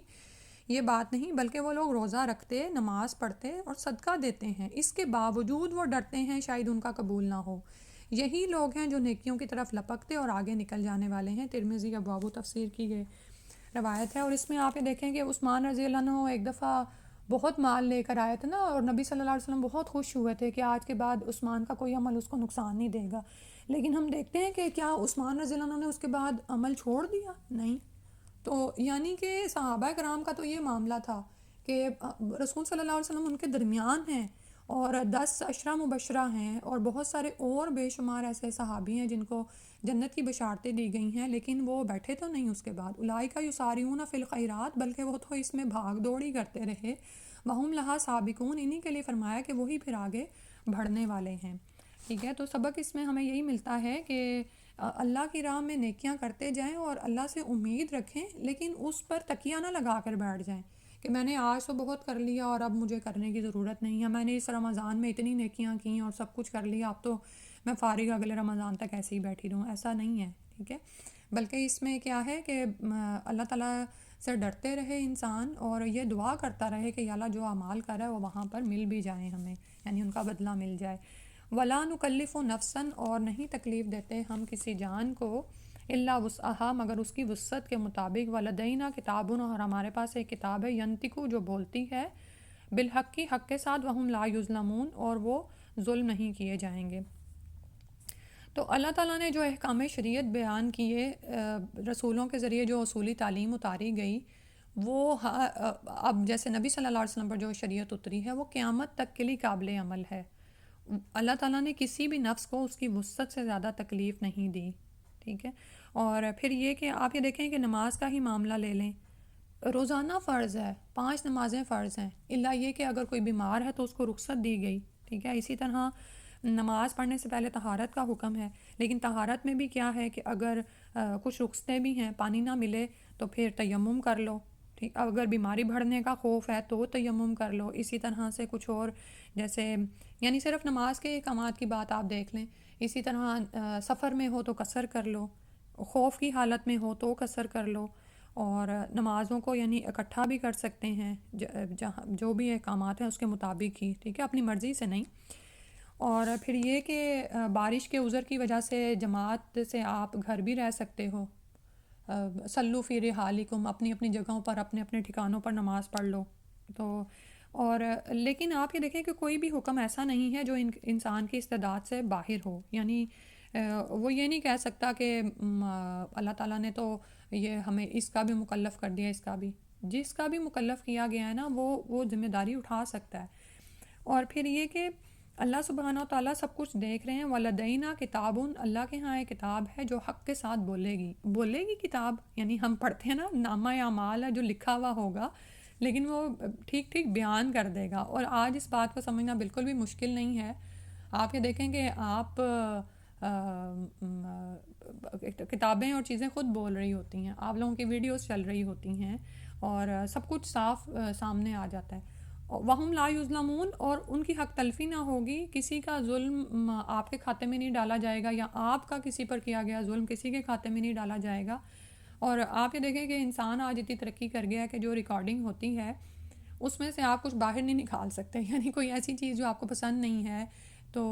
یہ بات نہیں، بلکہ وہ لوگ روزہ رکھتے، نماز پڑھتے اور صدقہ دیتے ہیں، اس کے باوجود وہ ڈرتے ہیں شاید ان کا قبول نہ ہو، یہی لوگ ہیں جو نیکیوں کی طرف لپکتے اور آگے نکل جانے والے ہیں. ترمذی ابواب تفسیر کی یہ روایت ہے. اور اس میں آپ یہ دیکھیں کہ عثمان رضی اللہ عنہ ایک دفعہ بہت مال لے کر آئے تھے نا، اور نبی صلی اللہ علیہ وسلم بہت خوش ہوئے تھے کہ آج کے بعد عثمان کا کوئی عمل اس کو نقصان نہیں دے گا. لیکن ہم دیکھتے ہیں کہ کیا عثمان رضی اللہ عنہ نے اس کے بعد عمل چھوڑ دیا؟ نہیں. تو یعنی کہ صحابہ کرام کا تو یہ معاملہ تھا کہ رسول صلی اللہ علیہ وسلم ان کے درمیان ہیں، اور 10 عشرہ مبشرہ ہیں، اور بہت سارے اور بے شمار ایسے صحابی ہیں جن کو جنت کی بشارتیں دی گئی ہیں، لیکن وہ بیٹھے تو نہیں اس کے بعد. اولئک یسارعون فی الخیرات، بلکہ وہ تو اس میں بھاگ دوڑی کرتے رہے. وہم لہا سابقون، انہی کے لیے فرمایا کہ وہی پھر آگے بڑھنے والے ہیں، ٹھیک ہے. تو سبق اس میں ہمیں یہی ملتا ہے کہ اللہ کی راہ میں نیکیاں کرتے جائیں اور اللہ سے امید رکھیں، لیکن اس پر تکیہ نہ لگا کر بیٹھ جائیں کہ میں نے آج تو بہت کر لیا اور اب مجھے کرنے کی ضرورت نہیں ہے، میں نے اس رمضان میں اتنی نیکیاں کیں اور سب کچھ کر لیا، اب تو میں فارغ اگلے رمضان تک ایسے ہی بیٹھی رہوں. ایسا نہیں ہے، ٹھیک ہے. بلکہ اس میں کیا ہے کہ اللہ تعالیٰ سے ڈرتے رہے انسان، اور یہ دعا کرتا رہے کہ یا اللہ جو اعمال کر رہا ہے وہ وہاں پر مل بھی جائیں ہمیں، یعنی ان کا بدلہ مل جائے. ولا نکلف نفسا، اور نہیں تکلیف دیتے ہم کسی جان کو، الا وسعها، مگر اس کی وسعت کے مطابق. ولدینا کتاب، اور ہمارے پاس ایک کتاب ہے، ینطقو، جو بولتی ہے، بالحق، کی حق کے ساتھ، وہم لا یظلمون، اور وہ ظلم نہیں کیے جائیں گے. تو اللہ تعالیٰ نے جو احکام شریعت بیان کیے، رسولوں کے ذریعے جو اصولی تعلیم اتاری گئی، وہ اب جیسے نبی صلی اللہ علیہ وسلم پر جو شریعت اتری ہے وہ قیامت تک کے لیے قابل عمل ہے. اللہ تعالیٰ نے کسی بھی نفس کو اس کی وسعت سے زیادہ تکلیف نہیں دی، ٹھیک ہے. اور پھر یہ کہ آپ یہ دیکھیں کہ نماز کا ہی معاملہ لے لیں، روزانہ فرض ہے، 5 نمازیں فرض ہیں، الا یہ کہ اگر کوئی بیمار ہے تو اس کو رخصت دی گئی، ٹھیک ہے. اسی طرح نماز پڑھنے سے پہلے طہارت کا حکم ہے، لیکن طہارت میں بھی کیا ہے کہ اگر کچھ رخصتیں بھی ہیں، پانی نہ ملے تو پھر تیمم کر لو، ٹھیک. اگر بیماری بڑھنے کا خوف ہے تو تیمم کر لو. اسی طرح سے کچھ اور، جیسے یعنی صرف نماز کے احکامات کی بات آپ دیکھ لیں. اسی طرح سفر میں ہو تو قصر کر لو، خوف کی حالت میں ہو تو قصر کر لو، اور نمازوں کو یعنی اکٹھا بھی کر سکتے ہیں، جہاں جو بھی احکامات ہیں اس کے مطابق ہی، ٹھیک ہے، اپنی مرضی سے نہیں. اور پھر یہ کہ بارش کے عذر کی وجہ سے جماعت سے آپ گھر بھی رہ سکتے ہو. صلو فی رحالکم، اپنی اپنی جگہوں پر، اپنے اپنے ٹھکانوں پر نماز پڑھ لو. تو اور لیکن آپ یہ دیکھیں کہ کوئی بھی حکم ایسا نہیں ہے جو انسان کی استعداد سے باہر ہو، یعنی وہ یہ نہیں کہہ سکتا کہ اللہ تعالیٰ نے تو یہ ہمیں اس کا بھی مکلف کر دیا، اس کا بھی، جس کا بھی مکلف کیا گیا ہے نا وہ ذمہ داری اٹھا سکتا ہے. اور پھر یہ کہ اللہ سبحانہ و تعالیٰ سب کچھ دیکھ رہے ہیں. ولدینا کتاب، اللہ کے ہاں ایک کتاب ہے جو حق کے ساتھ بولے گی کتاب، یعنی ہم پڑھتے ہیں نا نامہ اعمال ہے جو لکھا ہوا ہوگا، لیکن وہ ٹھیک ٹھیک بیان کر دے گا. اور آج اس بات کو سمجھنا بالکل بھی مشکل نہیں ہے. آپ یہ دیکھیں کہ آپ کتابیں اور چیزیں خود بول رہی ہوتی ہیں، آپ لوگوں کی ویڈیوز چل رہی ہوتی ہیں، اور سب کچھ صاف سامنے آ جاتا ہے. وہم لا یظلمون، اور ان کی حق تلفی نہ ہوگی، کسی کا ظلم آپ کے کھاتے میں نہیں ڈالا جائے گا، یا آپ کا کسی پر کیا گیا ظلم کسی کے کھاتے میں نہیں ڈالا جائے گا۔ اور آپ یہ دیکھیں کہ انسان آج اتنی ترقی کر گیا ہے کہ جو ریکارڈنگ ہوتی ہے اس میں سے آپ کچھ باہر نہیں نکال سکتے، یعنی کوئی ایسی چیز جو آپ کو پسند نہیں ہے تو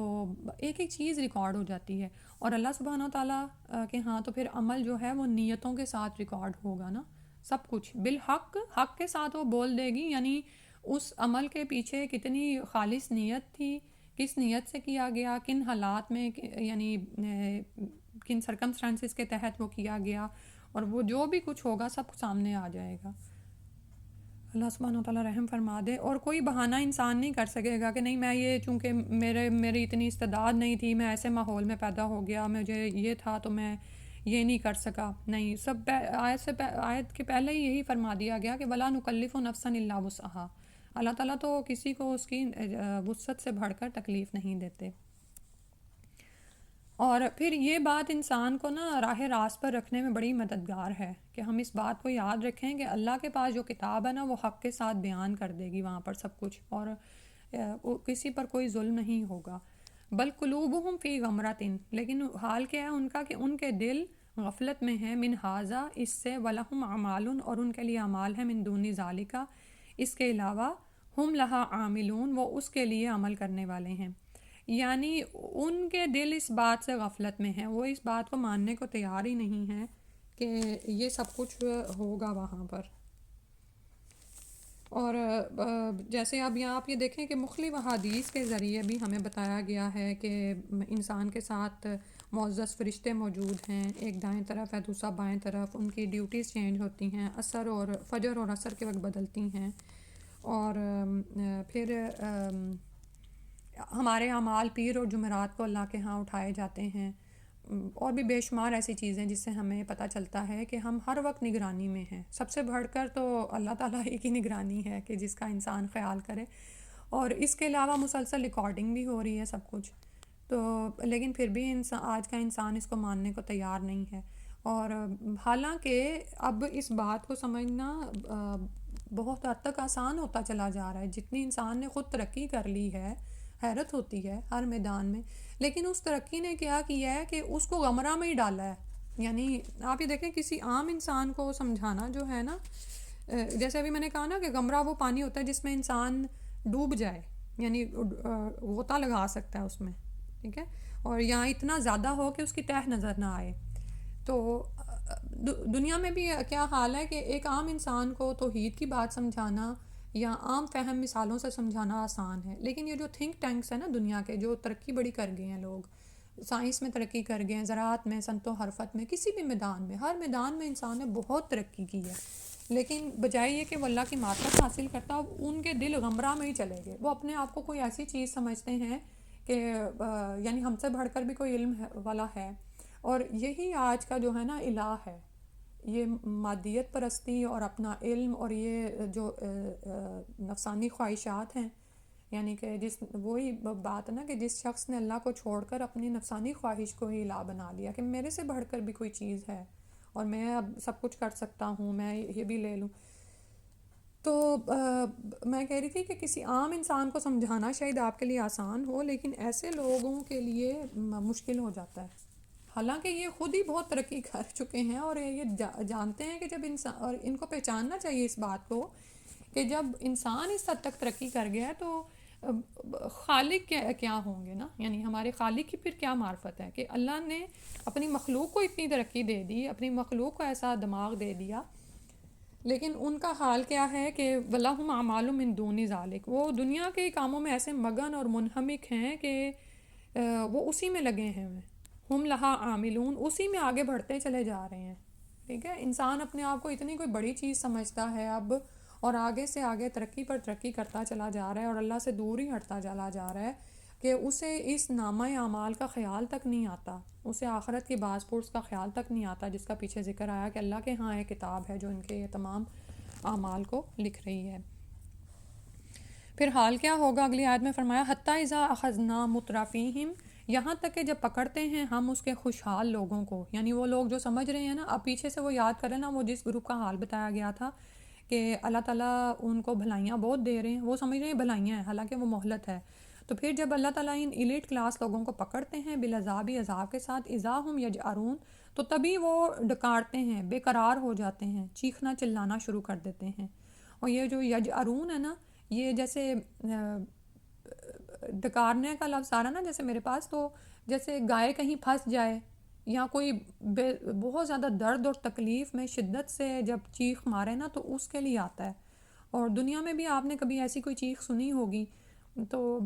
ایک ایک چیز ریکارڈ ہو جاتی ہے، اور اللہ سبحانہ و تعالیٰ کے ہاں تو پھر عمل جو ہے وہ نیتوں کے ساتھ ریکارڈ ہوگا نا، سب کچھ بالحق، حق کے ساتھ وہ بول دے گی، یعنی اس عمل کے پیچھے کتنی خالص نیت تھی، کس نیت سے کیا گیا، کن حالات میں، یعنی کن سرکمسٹانسز کے تحت وہ کیا گیا، اور وہ جو بھی کچھ ہوگا سب سامنے آ جائے گا۔ اللہ سبحانہ و تعالیٰ رحم فرما دے۔ اور کوئی بہانہ انسان نہیں کر سکے گا کہ نہیں میں یہ، چونکہ میری اتنی استعداد نہیں تھی، میں ایسے ماحول میں پیدا ہو گیا، مجھے یہ تھا تو میں یہ نہیں کر سکا، نہیں، سب آیت کے پہلے ہی یہی فرما دیا گیا کہ ولا نکلف نفسا الا وسعها، اللہ تعالیٰ تو کسی کو اس کی وسعت سے بڑھ کر تکلیف نہیں دیتے۔ اور پھر یہ بات انسان کو نا راہ راست پر رکھنے میں بڑی مددگار ہے کہ ہم اس بات کو یاد رکھیں کہ اللہ کے پاس جو کتاب ہے نا وہ حق کے ساتھ بیان کر دے گی وہاں پر سب کچھ، اور کسی پر کوئی ظلم نہیں ہوگا۔ بل قلوبہم فی غمرۃ، لیکن حال کیا ہے ان کا کہ ان کے دل غفلت میں ہیں، من ھذا، اس سے، ولہم اعمال، اور ان کے لیے اعمال ہے، من دون ذالک، اس کے علاوہ، ہم لہا عاملون، وہ اس کے لیے عمل کرنے والے ہیں، یعنی ان کے دل اس بات سے غفلت میں ہیں، وہ اس بات کو ماننے کو تیار ہی نہیں ہیں کہ یہ سب کچھ ہوگا وہاں پر۔ اور جیسے اب یہاں آپ یہ دیکھیں کہ مختلف احادیث کے ذریعے بھی ہمیں بتایا گیا ہے کہ انسان کے ساتھ معزز فرشتے موجود ہیں، ایک دائیں طرف ہے دوسرا بائیں طرف، ان کی ڈیوٹیز چینج ہوتی ہیں، عصر اور فجر اور عصر کے وقت بدلتی ہیں، اور پھر ہمارے اعمال پیر اور جمعرات کو اللہ کے ہاں اٹھائے جاتے ہیں، اور بھی بے شمار ایسی چیزیں جس سے ہمیں پتہ چلتا ہے کہ ہم ہر وقت نگرانی میں ہیں، سب سے بڑھ کر تو اللہ تعالیٰ ہی کی نگرانی ہے کہ جس کا انسان خیال کرے، اور اس کے علاوہ مسلسل ریکارڈنگ بھی ہو رہی ہے سب کچھ، تو لیکن پھر بھی آج کا انسان اس کو ماننے کو تیار نہیں ہے۔ اور حالانکہ اب اس بات کو سمجھنا بہت حد تک آسان ہوتا چلا جا رہا ہے، جتنی انسان نے خود ترقی کر لی ہے، حیرت ہوتی ہے ہر میدان میں، لیکن اس ترقی نے کیا کیا ہے کہ اس کو غمرہ میں ہی ڈالا ہے۔ یعنی آپ یہ دیکھیں کسی عام انسان کو سمجھانا جو ہے نا، جیسے ابھی میں نے کہا نا کہ غمرہ وہ پانی ہوتا ہے جس میں انسان ڈوب جائے، یعنی غوطہ لگا سکتا ہے اس میں، ٹھیک ہے، اور یہاں اتنا زیادہ ہو کہ اس کی تہہ نظر نہ آئے، تو دنیا میں بھی کیا حال ہے کہ ایک عام انسان کو توحید کی بات سمجھانا یا عام فہم مثالوں سے سمجھانا آسان ہے، لیکن یہ جو تھنک ٹینکس ہیں نا دنیا کے، جو ترقی بڑی کر گئے ہیں، لوگ سائنس میں ترقی کر گئے ہیں، زراعت میں، صنعت و حرفت میں، کسی بھی میدان میں، ہر میدان میں انسان نے بہت ترقی کی ہے، لیکن بجائے یہ کہ وہ اللہ کی معرفت حاصل کرتا، ان کے دل غمرہ میں ہی چلے گئے، وہ اپنے آپ کو کوئی ایسی چیز سمجھتے ہیں کہ یعنی ہم سے بڑھ کر بھی کوئی علم والا ہے، اور یہی آج کا جو ہے نا الہ ہے، یہ مادیت پرستی اور اپنا علم، اور یہ جو نفسانی خواہشات ہیں، یعنی کہ وہی بات ہے نا کہ جس شخص نے اللہ کو چھوڑ کر اپنی نفسانی خواہش کو ہی الہ بنا لیا کہ میرے سے بڑھ کر بھی کوئی چیز ہے اور میں اب سب کچھ کر سکتا ہوں، میں یہ بھی لے لوں، تو میں کہہ رہی تھی کہ کسی عام انسان کو سمجھانا شاید آپ کے لیے آسان ہو، لیکن ایسے لوگوں کے لیے مشکل ہو جاتا ہے، حالانکہ یہ خود ہی بہت ترقی کر چکے ہیں، اور یہ جانتے ہیں کہ جب انسان، اور ان کو پہچاننا چاہیے اس بات کو کہ جب انسان اس حد تک ترقی کر گیا ہے تو خالق کیا ہوں گے نا، یعنی ہمارے خالق کی پھر کیا معرفت ہے کہ اللہ نے اپنی مخلوق کو اتنی ترقی دے دی، اپنی مخلوق کو ایسا دماغ دے دیا، لیکن ان کا حال کیا ہے کہ وَلَهُمْ أَعْمَالٌ مِّن دُونِ ذَلِكَ، وہ دنیا کے کاموں میں ایسے مگن اور منہمک ہیں کہ وہ اسی میں لگے ہیں، ہم لہا عاملون، اسی میں آگے بڑھتے چلے جا رہے ہیں، ٹھیک ہے، انسان اپنے آپ کو اتنی کوئی بڑی چیز سمجھتا ہے اب، اور آگے سے آگے ترقی پر ترقی کرتا چلا جا رہا ہے، اور اللہ سے دور ہی ہٹتا چلا جا رہا ہے کہ اسے اس نامہ اعمال کا خیال تک نہیں آتا، اسے آخرت کی باز پرس کا خیال تک نہیں آتا، جس کا پیچھے ذکر آیا کہ اللہ کے ہاں ایک کتاب ہے جو ان کے یہ تمام اعمال کو لکھ رہی ہے۔ پھر حال کیا ہوگا اگلی آیت میں فرمایا حتیٰ اذا اخذنا مترفیہم، یہاں تک کہ جب پکڑتے ہیں ہم اس کے خوشحال لوگوں کو، یعنی وہ لوگ جو سمجھ رہے ہیں نا، اب پیچھے سے وہ یاد کریں نا وہ جس گروپ کا حال بتایا گیا تھا کہ اللہ تعالیٰ ان کو بھلائیاں بہت دے رہے ہیں، وہ سمجھ رہے ہیں بھلائیاں ہیں، حالانکہ وہ مہلت ہے. تو پھر جب اللہ تعالیٰ ان ایلیٹ کلاس لوگوں کو پکڑتے ہیں بالعذاب عذاب کے ساتھ، اذا ہم یجأرون، تو تبھی وہ ڈکارتے ہیں، بے قرار ہو جاتے ہیں، چیخنا چلانا شروع کر دیتے ہیں. اور یہ جو یجأرون ہے نا، یہ جیسے ڈکارنے کا لفظ آ رہا نا جیسے میرے پاس، تو جیسے گائے کہیں پھنس جائے یا کوئی بہت زیادہ درد اور تکلیف میں شدت سے جب چیخ مارے نا، تو اس کے لیے آتا ہے. اور دنیا میں بھی آپ نے کبھی ایسی کوئی چیخ سنی ہوگی تو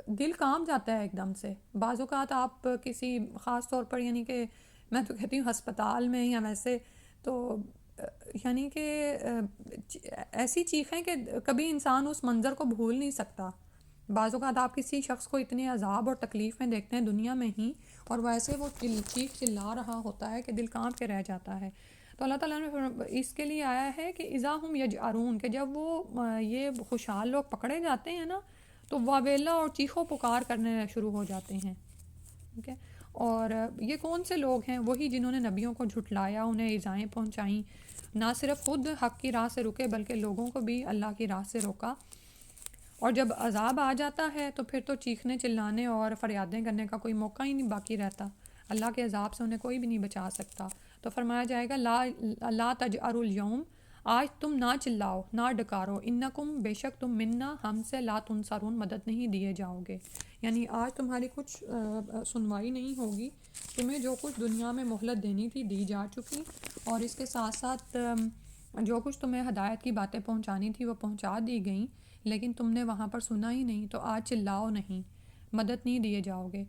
دل کانپ جاتا ہے ایک دم سے. بعض اوقات آپ کسی خاص طور پر، یعنی کہ میں تو کہتی ہوں ہسپتال میں یا ویسے، تو یعنی کہ ایسی چیخیں کہ کبھی انسان اس منظر کو بھول نہیں سکتا. بعض اوقات آپ کسی شخص کو اتنے عذاب اور تکلیف میں دیکھتے ہیں دنیا میں ہی، اور ویسے وہ چیخ چلا رہا ہوتا ہے کہ دل کانپ کے رہ جاتا ہے. تو اللہ تعالیٰ نے اس کے لیے آیا ہے کہ اذا ہم یجأرون، کہ جب وہ یہ خوشحال لوگ پکڑے جاتے ہیں نا، تو واویلا اور چیخو پکار کرنے شروع ہو جاتے ہیں. ٹھیک ہے. اور یہ کون سے لوگ ہیں؟ وہی جنہوں نے نبیوں کو جھٹلایا، انہیں ایذائیں پہنچائیں، نہ صرف خود حق کی راہ سے رکے بلکہ لوگوں کو بھی اللہ کی راہ سے روکا. اور جب عذاب آ جاتا ہے تو پھر تو چیخنے چلانے اور فریادیں کرنے کا کوئی موقع ہی نہیں باقی رہتا. اللہ کے عذاب سے انہیں کوئی بھی نہیں بچا سکتا. تو فرمایا جائے گا لا تجأروا اليوم، آج تم نہ چلاؤ، نہ ڈکارو، انکم، بے شک تم، منا، ہم سے، لا تنصرون، مدد نہیں دیے جاؤ گے. یعنی آج تمہاری کچھ سنوائی نہیں ہوگی، تمہیں جو کچھ دنیا میں مہلت دینی تھی دی جا چکی، اور اس کے ساتھ ساتھ جو کچھ تمہیں ہدایت کی باتیں پہنچانی تھی وہ پہنچا دی گئیں، لیکن تم نے وہاں پر سنا ہی نہیں، تو آج چلاؤ نہیں، مدد نہیں دیے جاؤ گے.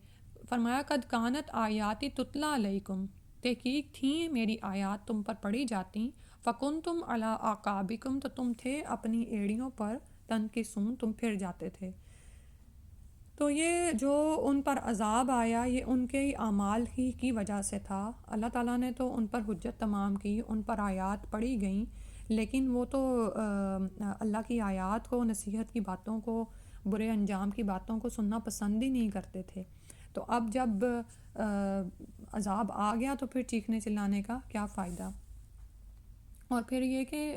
فرمایا قد کانت آیاتی تتلا علیکم، تحقیق تھیں میری آیات تم پر پڑھی جاتی، فکنتم علی اعقابکم، تو تم تھے اپنی ایڑیوں پر، تنکسون، تم پھر جاتے تھے. تو یہ جو ان پر عذاب آیا یہ ان کے اعمال ہی کی وجہ سے تھا. اللہ تعالیٰ نے تو ان پر حجت تمام کی، ان پر آیات پڑھی گئیں، لیکن وہ تو اللہ کی آیات کو، نصیحت کی باتوں کو، برے انجام کی باتوں کو سننا پسند ہی نہیں کرتے تھے. تو اب جب عذاب آ گیا تو پھر چیخنے چلانے کا کیا فائدہ. اور پھر یہ کہ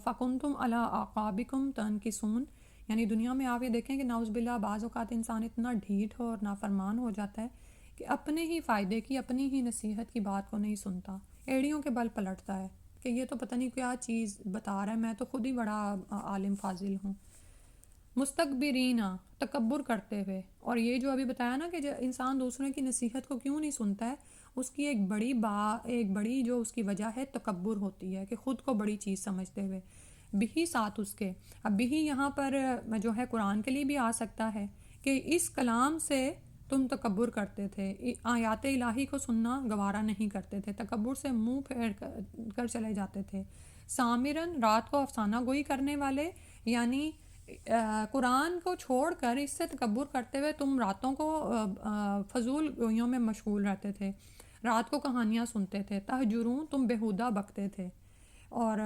فَكُنْتُمْ عَلَىٰ أَعْقَابِكُمْ تَنْكِصُونَ، یعنی دنیا میں آپ یہ دیکھیں کہ نعوذ باللہ بعض اوقات انسان اتنا ڈھیٹ ہو اور نافرمان ہو جاتا ہے کہ اپنے ہی فائدے کی، اپنی ہی نصیحت کی بات کو نہیں سنتا، ایڑیوں کے بل پلٹتا ہے کہ یہ تو پتہ نہیں کیا چیز بتا رہا ہے، میں تو خود ہی بڑا عالم فاضل ہوں. مستکبرین، تکبر کرتے ہوئے. اور یہ جو ابھی بتایا نا کہ انسان دوسروں کی نصیحت کو کیوں نہیں سنتا ہے، اس کی ایک بڑی جو اس کی وجہ ہے تکبر ہوتی ہے، کہ خود کو بڑی چیز سمجھتے ہوئے. بھی ساتھ اس کے، اب بھی یہاں پر جو ہے قرآن کے لیے بھی آ سکتا ہے کہ اس کلام سے تم تکبر کرتے تھے، آیات الہی کو سننا گوارا نہیں کرتے تھے، تکبر سے منہ پھیر کر چلے جاتے تھے. سامرن، رات کو افسانہ گوئی کرنے والے، یعنی قرآن کو چھوڑ کر اس سے تکبر کرتے ہوئے تم راتوں کو فضول گوئیوں میں مشغول رہتے تھے، رات کو کہانیاں سنتے تھے. تہجرون، تم بےہودہ بکتے تھے. اور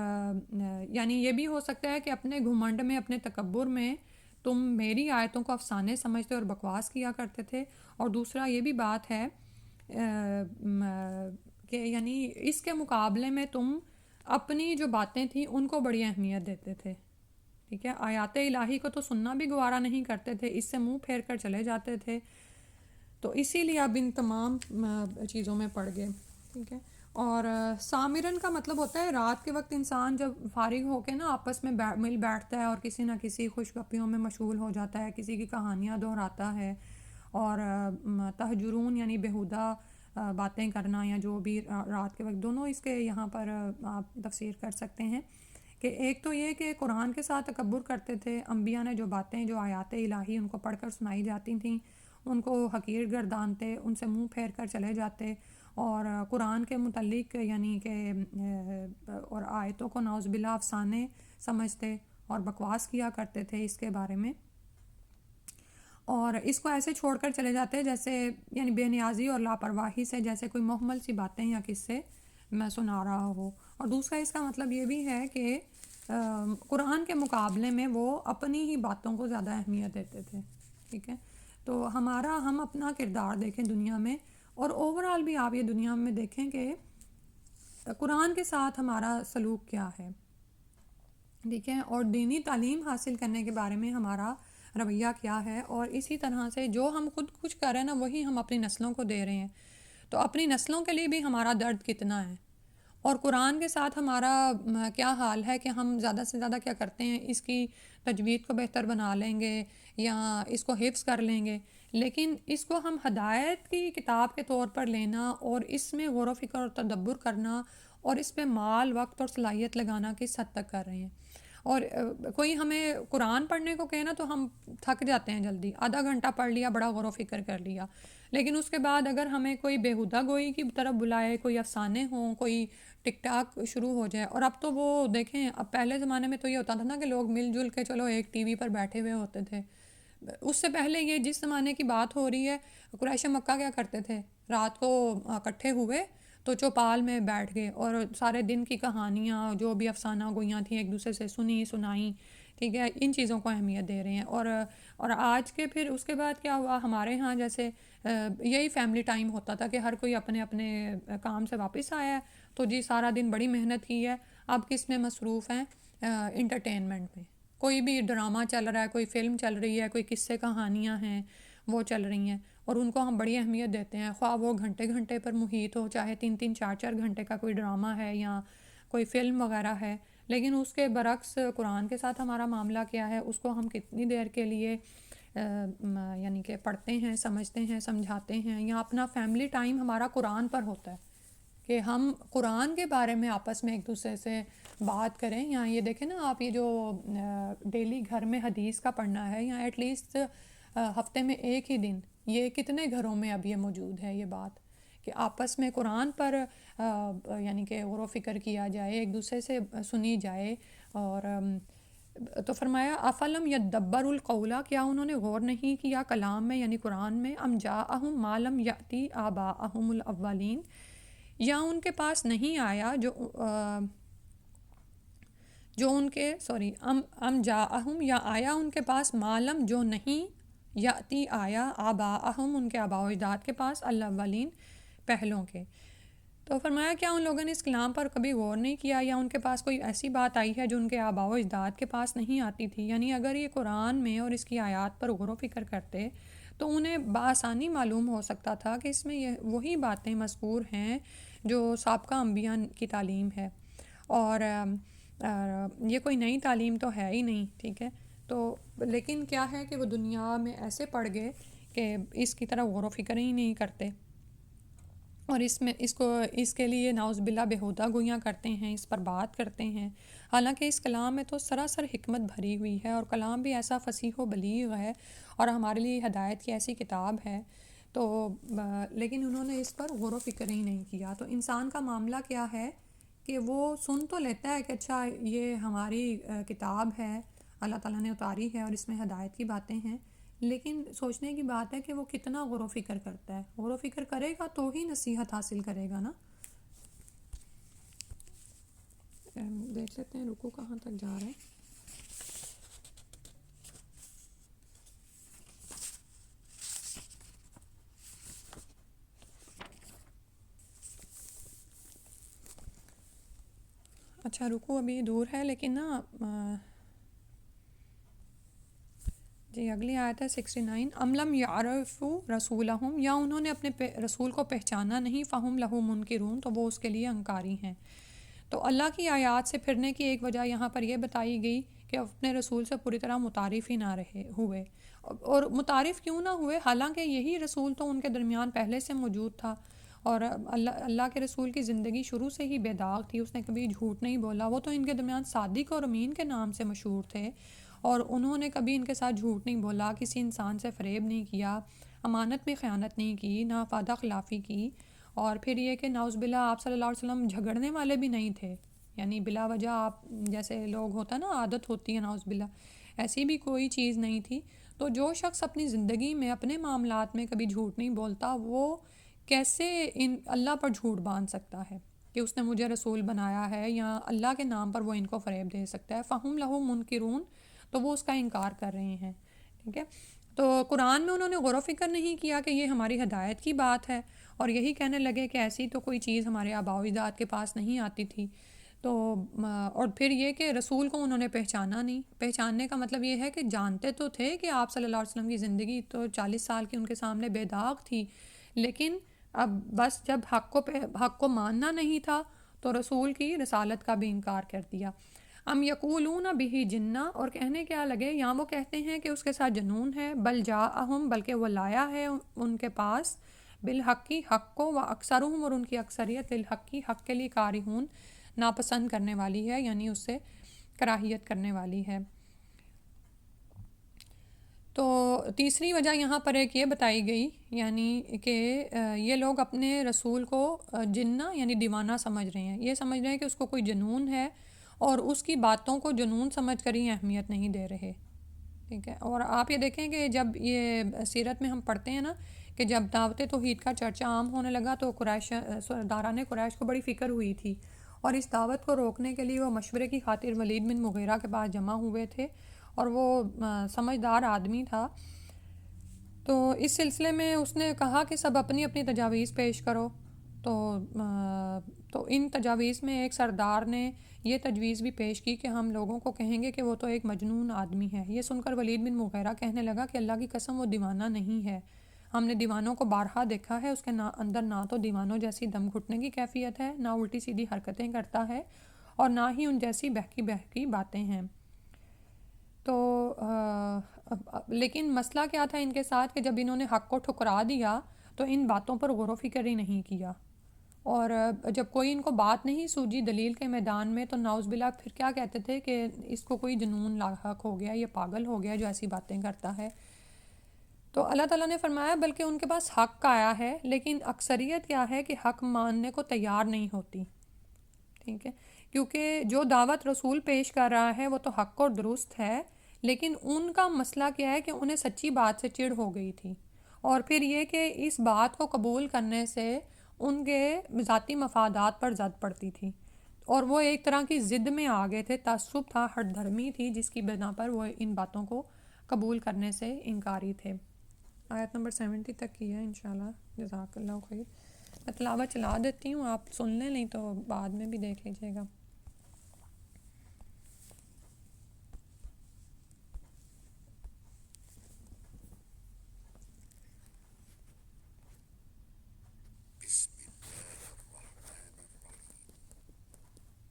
یعنی یہ بھی ہو سکتا ہے کہ اپنے گھمنڈ میں، اپنے تکبر میں تم میری آیتوں کو افسانے سمجھتے اور بکواس کیا کرتے تھے. اور دوسرا یہ بھی بات ہے کہ یعنی اس کے مقابلے میں تم اپنی جو باتیں تھیں ان کو بڑی اہمیت دیتے تھے. ٹھیک ہے، آیات الہی کو تو سننا بھی گوارا نہیں کرتے تھے، اس سے منہ پھیر کر چلے جاتے تھے. تو اسی لیے اب ان تمام چیزوں میں پڑ گئے. ٹھیک ہے. اور سامرن کا مطلب ہوتا ہے رات کے وقت انسان جب فارغ ہو کے نا آپس میں مل بیٹھتا ہے اور کسی نہ کسی خوش گپیوں میں مشغول ہو جاتا ہے، کسی کی کہانیاں دہراتا ہے. اور تہجرون یعنی بےہودہ باتیں کرنا، یا جو بھی رات کے وقت، دونوں اس کے یہاں پر آپ تفسیر کر سکتے ہیں. کہ ایک تو یہ کہ قرآن کے ساتھ تکبر کرتے تھے، انبیاء نے جو باتیں، جو آیات الہی ان کو پڑھ کر سنائی جاتی تھیں ان کو حقیر گردانتے، ان سے منہ پھیر کر چلے جاتے، اور قرآن کے متعلق یعنی کہ اور آیتوں کو نعوذ باللہ افسانے سمجھتے اور بکواس کیا کرتے تھے اس کے بارے میں. اور اس کو ایسے چھوڑ کر چلے جاتے جیسے یعنی بے نیازی اور لاپرواہی سے، جیسے کوئی محمل سی باتیں یا قصے میں سنا رہا ہو. اور دوسرا اس کا مطلب یہ بھی ہے کہ قرآن کے مقابلے میں وہ اپنی ہی باتوں کو زیادہ اہمیت دیتے تھے. ٹھیک ہے. تو ہم اپنا کردار دیکھیں دنیا میں، اور اوورآل بھی آپ یہ دنیا میں دیکھیں کہ قرآن کے ساتھ ہمارا سلوک کیا ہے. ٹھیک ہے، اور دینی تعلیم حاصل کرنے کے بارے میں ہمارا رویہ کیا ہے، اور اسی طرح سے جو ہم خود کچھ کر رہے ہیں نا وہی ہم اپنی نسلوں کو دے رہے ہیں، تو اپنی نسلوں کے لیے بھی ہمارا درد کتنا ہے، اور قرآن کے ساتھ ہمارا کیا حال ہے کہ ہم زیادہ سے زیادہ کیا کرتے ہیں، اس کی تجوید کو بہتر بنا لیں گے یا اس کو حفظ کر لیں گے، لیکن اس کو ہم ہدایت کی کتاب کے طور پر لینا اور اس میں غور و فکر اور تدبر کرنا اور اس پہ مال وقت اور صلاحیت لگانا کس حد تک کر رہے ہیں۔ اور کوئی ہمیں قرآن پڑھنے کو کہے نا تو ہم تھک جاتے ہیں جلدی، آدھا گھنٹہ پڑھ لیا، بڑا غور و فکر کر لیا، لیکن اس کے بعد اگر ہمیں کوئی بیہودہ گوئی کی طرف بلائے، کوئی افسانے ہوں، کوئی ٹک ٹاک شروع ہو جائے، اور اب تو وہ دیکھیں، اب پہلے زمانے میں تو یہ ہوتا تھا نا کہ لوگ مل جل کے چلو ایک ٹی وی پر بیٹھے ہوئے ہوتے تھے، اس سے پہلے یہ جس زمانے کی بات ہو رہی ہے، قریش مکہ کیا کرتے تھے، رات کو اکٹھے ہوئے تو چوپال میں بیٹھ گئے اور سارے دن کی کہانیاں جو بھی افسانہ گوئیاں تھیں ایک دوسرے سے سنائیں، ٹھیک ہے، ان چیزوں کو اہمیت دے رہے ہیں، اور آج کے پھر اس کے بعد کیا ہوا ہمارے ہاں، جیسے یہی فیملی ٹائم ہوتا تھا کہ ہر کوئی اپنے اپنے کام سے واپس آیا ہے، تو جی سارا دن بڑی محنت کی ہے، اب کس میں مصروف ہیں، انٹرٹینمنٹ میں، کوئی بھی ڈرامہ چل رہا ہے، کوئی فلم چل رہی ہے، کوئی قصے کہانیاں ہیں وہ چل رہی ہیں، اور ان کو ہم بڑی اہمیت دیتے ہیں، خواہ وہ گھنٹے گھنٹے پر محیط ہو، چاہے 3 4 گھنٹے کا کوئی ڈرامہ ہے یا کوئی فلم وغیرہ ہے، لیکن اس کے برعکس قرآن کے ساتھ ہمارا معاملہ کیا ہے، اس کو ہم کتنی دیر کے لیے یعنی کہ پڑھتے ہیں، سمجھتے ہیں، سمجھاتے ہیں، یا اپنا فیملی ٹائم ہمارا قرآن پر ہوتا ہے کہ ہم قرآن کے بارے میں آپس میں ایک دوسرے سے بات کریں، یا یہ دیکھیں نا آپ، یہ جو ڈیلی گھر میں حدیث کا پڑھنا ہے، یا ایٹ لیسٹ ہفتے میں ایک ہی دن، یہ کتنے گھروں میں اب یہ موجود ہے یہ بات کہ آپس میں قرآن پر یعنی کہ غور و فکر کیا جائے، ایک دوسرے سے سنی جائے، اور تو فرمایا افلم یدبر القول، کیا انہوں نے غور نہیں کیا کلام میں یعنی قرآن میں، ام جاءہم ما لم یأتی آباءہم الاولین، یا ان کے پاس نہیں آیا جو ان کے ام جاءہم، یا آیا ان کے پاس معلم جو نہیں، یاتی آیا آباءہم ان کے آباء و اجداد کے پاس، الاولین پہلوں کے، تو فرمایا کیا ان لوگوں نے اس کلام پر کبھی غور نہیں کیا، یا ان کے پاس کوئی ایسی بات آئی ہے جو ان کے آباء و اجداد کے پاس نہیں آتی تھی، یعنی اگر یہ قرآن میں اور اس کی آیات پر غور و فکر کرتے تو انہیں بآسانی معلوم ہو سکتا تھا کہ اس میں یہ وہی باتیں مذکور ہیں جو سابقہ انبیاء کی تعلیم ہے، اور یہ کوئی نئی تعلیم تو ہے ہی نہیں، ٹھیک ہے، تو لیکن کیا ہے کہ وہ دنیا میں ایسے پڑ گئے کہ اس کی طرف غور و فکر ہی نہیں کرتے، اور اس کے لیے نعوذ باللہ بیہودہ گویاں کرتے ہیں، اس پر بات کرتے ہیں، حالانکہ اس کلام میں تو سراسر حکمت بھری ہوئی ہے، اور کلام بھی ایسا فصیح و بلیغ ہے، اور ہمارے لیے ہدایت کی ایسی کتاب ہے، تو لیکن انہوں نے اس پر غور و فکر ہی نہیں کیا، تو انسان کا معاملہ کیا ہے کہ وہ سن تو لیتا ہے کہ اچھا یہ ہماری کتاب ہے، اللہ تعالیٰ نے اتاری ہے اور اس میں ہدایت کی باتیں ہیں، لیکن سوچنے کی بات ہے کہ وہ کتنا غور و فکر کرتا ہے، غور و فکر کرے گا تو ہی نصیحت حاصل کرے گا نا۔ دیکھ لیتے ہیں رکو کہاں تک جا رہے ہیں۔ اچھا رکو ابھی دور ہے لیکن نا جی اگلی آیت ہے 69، ام لم یعرفوا رسولہم، یا انہوں نے اپنے رسول کو پہچانا نہیں، فہم لہو منکرون، تو وہ اس کے لیے انکاری ہیں، تو اللہ کی آیات سے پھرنے کی ایک وجہ یہاں پر یہ بتائی گئی کہ اپنے رسول سے پوری طرح متعارف ہی نہ رہے ہوئے، اور متعارف کیوں نہ ہوئے، حالانکہ یہی رسول تو ان کے درمیان پہلے سے موجود تھا، اور اللہ کے رسول کی زندگی شروع سے ہی بے داغ تھی، اس نے کبھی جھوٹ نہیں بولا، وہ تو ان کے درمیان صادق اور امین کے نام سے مشہور تھے، اور انہوں نے کبھی ان کے ساتھ جھوٹ نہیں بولا، کسی انسان سے فریب نہیں کیا، امانت میں خیانت نہیں کی، نہ وعدہ خلافی کی، اور پھر یہ کہ نعوذ باللہ آپ صلی اللہ علیہ وسلم جھگڑنے والے بھی نہیں تھے، یعنی بلا وجہ آپ جیسے لوگ ہوتا ہے نا عادت ہوتی ہے نعوذ باللہ، ایسی بھی کوئی چیز نہیں تھی، تو جو شخص اپنی زندگی میں اپنے معاملات میں کبھی جھوٹ نہیں بولتا وہ کیسے اللہ پر جھوٹ باندھ سکتا ہے کہ اس نے مجھے رسول بنایا ہے، یا اللہ کے نام پر وہ ان کو فریب دے سکتا ہے، فہم لہو منکرون، تو وہ اس کا انکار کر رہے ہیں، ٹھیک ہے، تو قرآن میں انہوں نے غور و فکر نہیں کیا کہ یہ ہماری ہدایت کی بات ہے، اور یہی کہنے لگے کہ ایسی تو کوئی چیز ہمارے آباء و اجداد کے پاس نہیں آتی تھی، تو اور پھر یہ کہ رسول کو انہوں نے پہچانا نہیں. پہچاننے کا مطلب یہ ہے کہ جانتے تو تھے کہ آپ صلی اللہ علیہ وسلم کی زندگی تو 40 سال کی ان کے سامنے بے داغ تھی، لیکن اب بس جب حق کو ماننا نہیں تھا تو رسول کی رسالت کا بھی انکار کر دیا. ام یقولون بہ جنہ، اور کہنے کیا لگے، یا وہ کہتے ہیں کہ اس کے ساتھ جنون ہے، بل جاءہم، بلکہ وہ لایا ہے ان کے پاس، بالحقی حق کو، و اکثرہم، اور ان کی اکثریت، للحقی حق کے لیے، کارہون ناپسند کرنے والی ہے، یعنی اس سے کراہیت کرنے والی ہے. تو تیسری وجہ یہاں پر ایک یہ بتائی گئی، یعنی کہ یہ لوگ اپنے رسول کو جنہ یعنی دیوانہ سمجھ رہے ہیں. یہ سمجھ رہے ہیں کہ اس کو کوئی جنون ہے اور اس کی باتوں کو جنون سمجھ کر ہی اہمیت نہیں دے رہے. ٹھیک ہے. اور آپ یہ دیکھیں کہ جب یہ سیرت میں ہم پڑھتے ہیں نا کہ جب دعوت توحید کا چرچا عام ہونے لگا تو سرداران قریش کو بڑی فکر ہوئی تھی، اور اس دعوت کو روکنے کے لیے وہ مشورے کی خاطر ولید بن مغیرہ کے پاس جمع ہوئے تھے، اور وہ سمجھدار آدمی تھا. تو اس سلسلے میں اس نے کہا کہ سب اپنی اپنی تجاویز پیش کرو. تو ان تجاویز میں ایک سردار نے یہ تجویز بھی پیش کی کہ ہم لوگوں کو کہیں گے کہ وہ تو ایک مجنون آدمی ہے. یہ سن کر ولید بن مغیرہ کہنے لگا کہ اللہ کی قسم وہ دیوانہ نہیں ہے، ہم نے دیوانوں کو بارہا دیکھا ہے، اس کے اندر نہ تو دیوانوں جیسی دم گھٹنے کی کیفیت ہے، نہ الٹی سیدھی حرکتیں کرتا ہے، اور نہ ہی ان جیسی بہکی بہکی باتیں ہیں. تو لیکن مسئلہ کیا تھا ان کے ساتھ کہ جب انہوں نے حق کو ٹھکرا دیا تو ان باتوں پر غور و فکر ہی نہیں کیا، اور جب کوئی ان کو بات نہیں سوجی دلیل کے میدان میں تو نعوذ باللہ پھر کیا کہتے تھے کہ اس کو کوئی جنون لاحق ہو گیا، یہ پاگل ہو گیا جو ایسی باتیں کرتا ہے. تو اللہ تعالیٰ نے فرمایا بلکہ ان کے پاس حق آیا ہے، لیکن اکثریت کیا ہے کہ حق ماننے کو تیار نہیں ہوتی. ٹھیک ہے. کیونکہ جو دعوت رسول پیش کر رہا ہے وہ تو حق اور درست ہے، لیکن ان کا مسئلہ کیا ہے کہ انہیں سچی بات سے چڑ ہو گئی تھی، اور پھر یہ کہ اس بات کو قبول کرنے سے ان کے ذاتی مفادات پر زد پڑتی تھی، اور وہ ایک طرح کی ضد میں آ گئے تھے، تعصب تھا، ہٹ دھرمی تھی، جس کی بنا پر وہ ان باتوں کو قبول کرنے سے انکاری تھے. آیت نمبر 70 تک کی ہے انشاءاللہ. جزاک اللہ خیر. میں تلاوت چلا دیتی ہوں، آپ سن لیں، نہیں تو بعد میں بھی دیکھ لیجیے گا.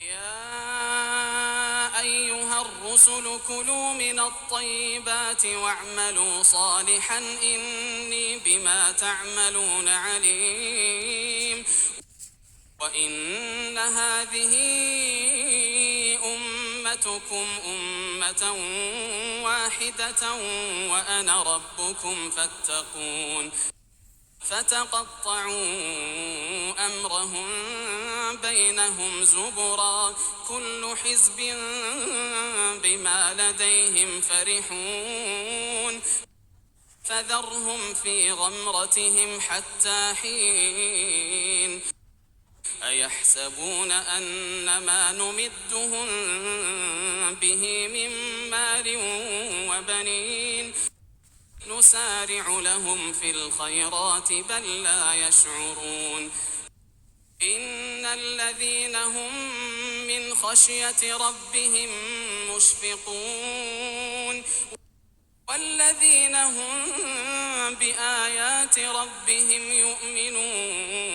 يا أيها الرسل كلوا من الطيبات واعملوا صالحا إني بما تعملون عليم. وإن هذه أمتكم أمة واحدة وأنا ربكم فاتقون. فتقطعوا أمرهم بينهم زبرا كل حزب بما لديهم فرحون. فذرهم في غمرتهم حتى حين. أيحسبون أن ما نمدهم به من مال وبنين نسارع لهم في الخيرات بل لا يشعرون. إن الذين هم من خشية ربهم مشفقون والذين هم بآيات ربهم يؤمنون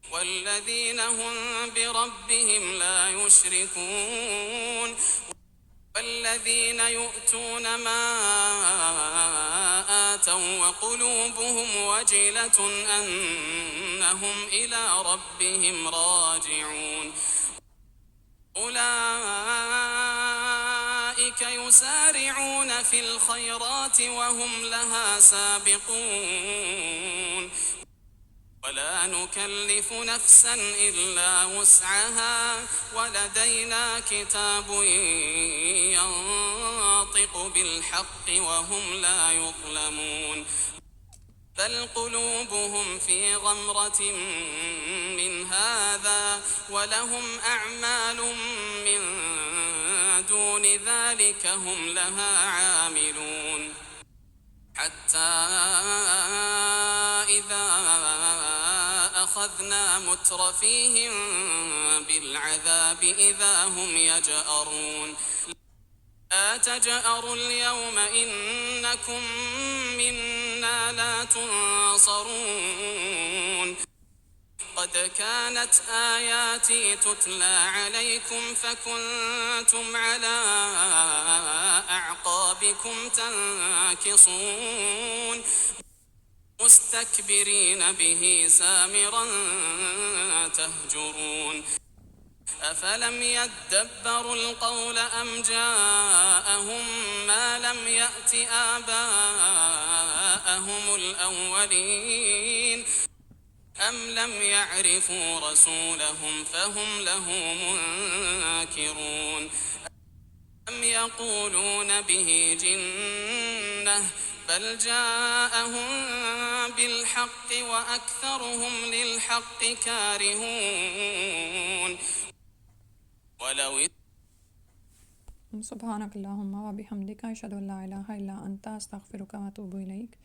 والذين هم بربهم لا يشركون والذين يؤتون ما آتوا وقلوبهم وجلة أنهم إلى ربهم راجعون. أولئك يسارعون في الخيرات وهم لها سابقون. ولا نكلف نفسا إلا وسعها ولدينا كتاب ينطق بالحق وهم لا يظلمون. بل قلوبهم في غمرة من هذا ولهم أعمال من دون ذلك هم لها عاملون. حتى إذا أخذنا مترفيهم بالعذاب إذا هم يجأرون لا تجأروا اليوم إنكم منا لا تنصرون قد كانت آياتي تتلى عليكم فكنتم على أعقابكم تنكصون مستكبرين به سامرا تهجرون أفلم يدبروا القول أم جاءهم ما لم يأت آباءهم الأولين أم لم يعرفوا رسولهم فهم له منكرون أم يقولون به جنة بل جاءهم بالحق وأكثرهم للحق كارهون ولو سبحانك اللهم وبحمدك أشهد أن لا إله إلا أنت أستغفرك وأتوب إليك